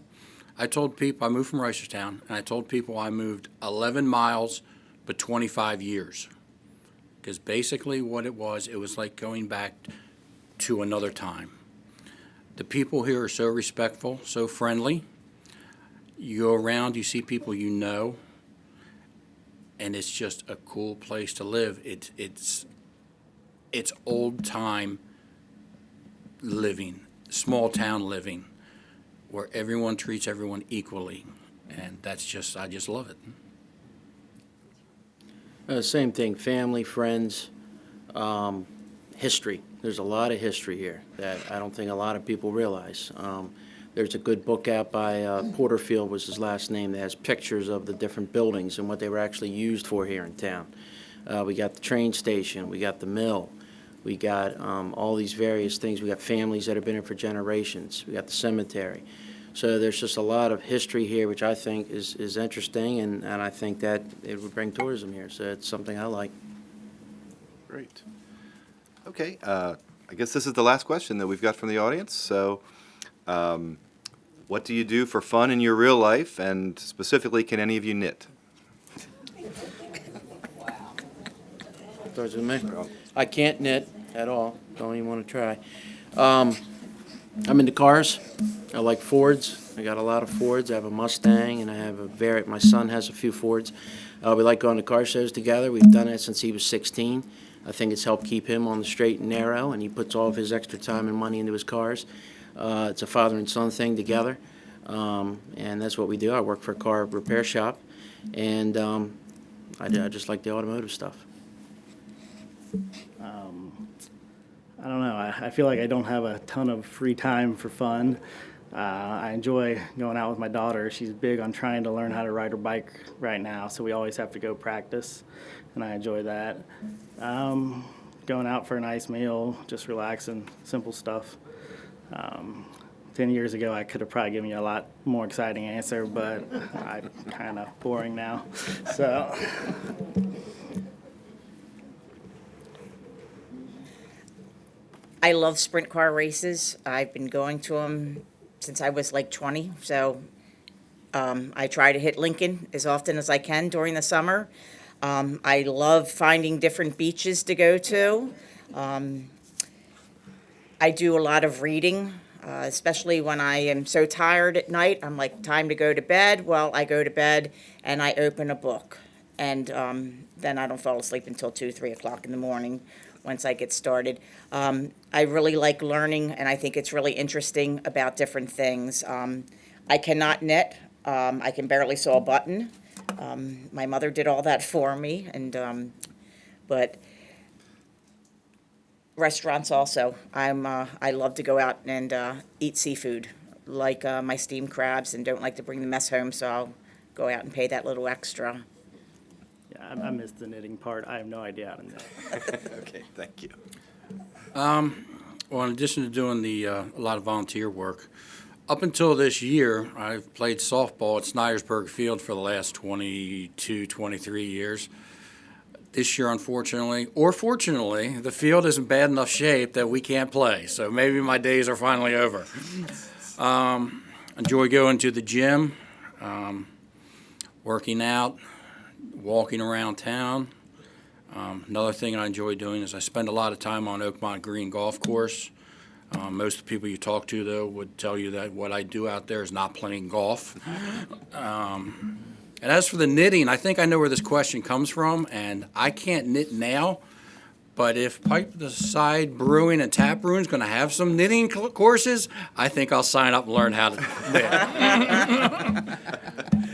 I told people, I moved from Reisterstown, and I told people I moved 11 miles but 25 years. Because basically what it was like going back to another time. The people here are so respectful, so friendly. You go around, you see people you know, and it's just a cool place to live. It's old-time living, small-town living, where everyone treats everyone equally, and I just love it. Same thing, family, friends, history. There's a lot of history here that I don't think a lot of people realize. There's a good book out by Porterfield was his last name that has pictures of the different buildings and what they were actually used for here in town. We got the train station, we got the mill, we got all these various things. We got families that have been here for generations. We got the cemetery. So there's just a lot of history here, which I think is interesting, and I think that it would bring tourism here. So it's something I like. Great. Okay, I guess this is the last question that we've got from the audience. So, what do you do for fun in your real life, and specifically, can any of you knit? Starts with me. I can't knit at all. Don't even want to try. I'm into cars. I like Fords. I got a lot of Fords. I have a Mustang, and I have my son has a few Fords. We like going to car shows together. We've done it since he was 16. I think it's helped keep him on the straight and narrow, and he puts all of his extra time and money into his cars. It's a father and son thing together, and that's what we do. I work for a car repair shop, and I just like the automotive stuff. I don't know. I feel like I don't have a ton of free time for fun. I enjoy going out with my daughter. She's big on trying to learn how to ride her bike right now, so we always have to go practice, and I enjoy that. Going out for a nice meal, just relaxing, simple stuff. 10 years ago, I could have probably given you a lot more exciting answer, but I'm kind of boring now. So, I love sprint car races. I've been going to them since I was like 20, so I try to hit Lincoln as often as I can during the summer. I love finding different beaches to go to. I do a lot of reading, especially when I am so tired at night. I'm like, time to go to bed. Well, I go to bed and I open a book. And then I don't fall asleep until 2, 3 o'clock in the morning once I get started. I really like learning, and I think it's really interesting about different things. I cannot knit. I can barely sew a button. My mother did all that for me, and but restaurants also. I love to go out and eat seafood, like my steamed crabs, and don't like to bring the mess home, so I'll go out and pay that little extra. yeah, I missed the knitting part. I have no idea how to knit. Okay, thank you. Well, in addition to doing a lot of volunteer work, up until this year, I've played softball at Snydersburg Field for the last 22, 23 years. This year, unfortunately, or fortunately, the field is in bad enough shape that we can't play. So maybe my days are finally over. Enjoy going to the gym, working out, walking around town. Another thing I enjoy doing is I spend a lot of time on Oakmont Green Golf Course. Most of the people you talk to, though, would tell you that what I do out there is not playing golf. And as for the knitting, I think I know where this question comes from, and I can't knit now. But if Pipe the Side Brewing and Tap Brewing is going to have some knitting courses, I think I'll sign up and learn how to knit.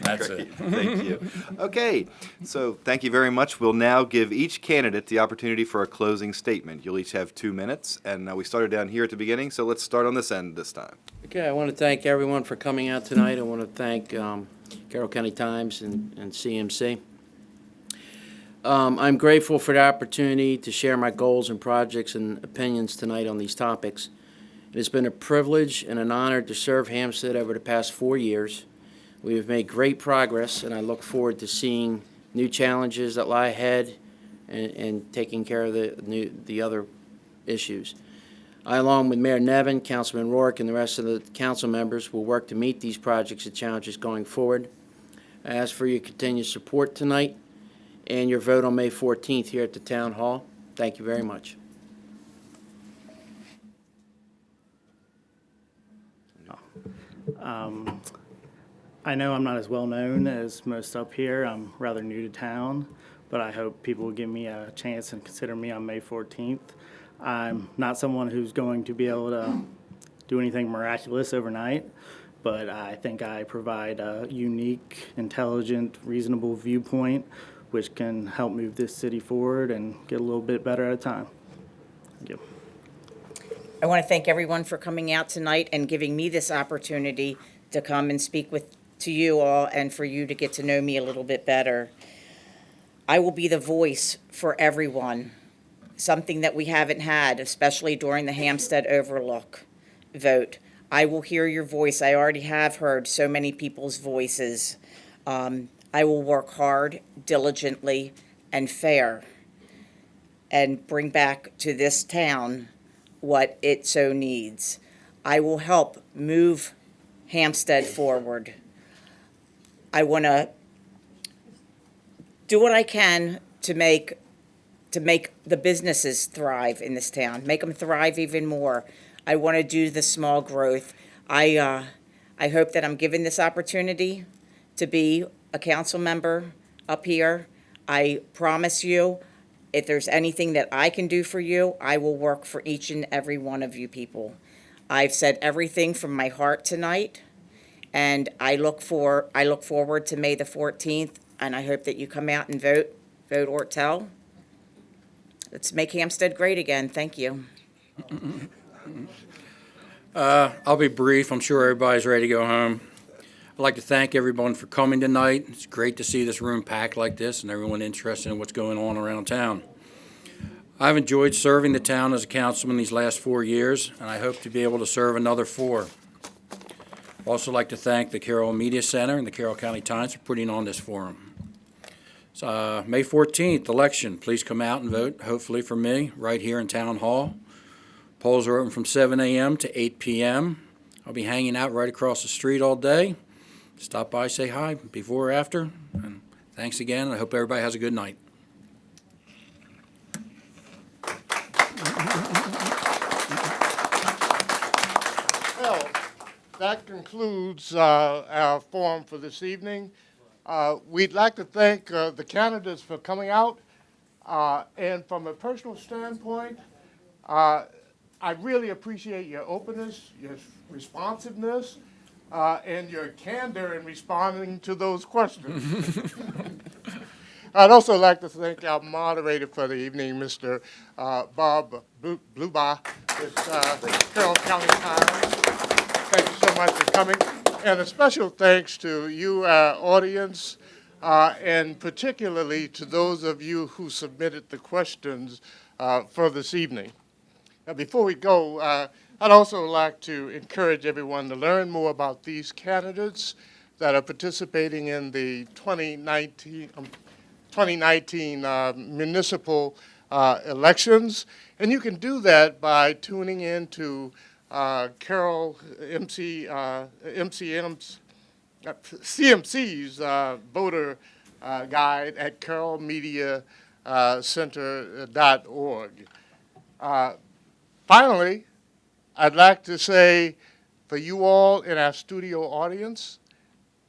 That's it. Thank you. Okay, so thank you very much. We'll now give each candidate the opportunity for a closing statement. You'll each have 2 minutes, and we started down here at the beginning, so let's start on this end this time. Okay, I want to thank everyone for coming out tonight. I want to thank Carroll County Times and CMC. I'm grateful for the opportunity to share my goals and projects and opinions tonight on these topics. It has been a privilege and an honor to serve Hampstead over the past 4 years. We have made great progress, and I look forward to seeing new challenges that lie ahead and taking care of the other issues. I, along with Mayor Nevin, Councilman Rourke, and the rest of the council members, will work to meet these projects and challenges going forward. I ask for your continued support tonight and your vote on May 14th here at the Town Hall. Thank you very much. I know I'm not as well known as most up here. I'm rather new to town, but I hope people will give me a chance and consider me on May 14th. I'm not someone who's going to be able to do anything miraculous overnight, but I think I provide a unique, intelligent, reasonable viewpoint which can help move this city forward and get a little bit better at a time. Thank you. I want to thank everyone for coming out tonight and giving me this opportunity to come and speak to you all and for you to get to know me a little bit better. I will be the voice for everyone, something that we haven't had, especially during the Hampstead Overlook vote. I will hear your voice. I already have heard so many people's voices. I will work hard, diligently, and fair, and bring back to this town what it so needs. I will help move Hampstead forward. I want to do what I can to make the businesses thrive in this town, make them thrive even more. I want to do the small growth. I hope that I'm given this opportunity to be a council member up here. I promise you, if there's anything that I can do for you, I will work for each and every one of you people. I've said everything from my heart tonight, and I look forward to May the 14th, and I hope that you come out and vote Ortel. Let's make Hampstead great again. Thank you. I'll be brief. I'm sure everybody's ready to go home. I'd like to thank everyone for coming tonight. It's great to see this room packed like this and everyone interested in what's going on around town. I've enjoyed serving the town as a councilman these last 4 years, and I hope to be able to serve another 4. Also like to thank the Carroll Media Center and the Carroll County Times for putting on this forum. So, May 14th, election. Please come out and vote, hopefully for me, right here in Town Hall. Polls are open from 7 a.m. to 8 p.m. I'll be hanging out right across the street all day. Stop by, say hi before or after. And thanks again. I hope everybody has a good night. Well, that concludes our forum for this evening. We'd like to thank the candidates for coming out. And from a personal standpoint, I really appreciate your openness, your responsiveness, and your candor in responding to those questions. I'd also like to thank our moderator for the evening, Mr. Bob Blubaugh with the Carroll County Times. Thank you so much for coming. And a special thanks to you, our audience, and particularly to those of you who submitted the questions for this evening. Now, before we go, I'd also like to encourage everyone to learn more about these candidates that are participating in the 2019 municipal elections. And you can do that by tuning in to Carroll CMC's voter guide at carrollmediacenter.org. Finally, I'd like to say for you all in our studio audience,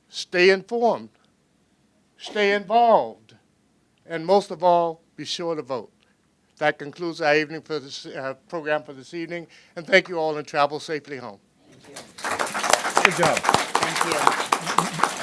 stay informed, stay involved, and most of all, be sure to vote. That concludes our evening for this program for this evening, and thank you all and travel safely home. Thank you. Good job. Thank you.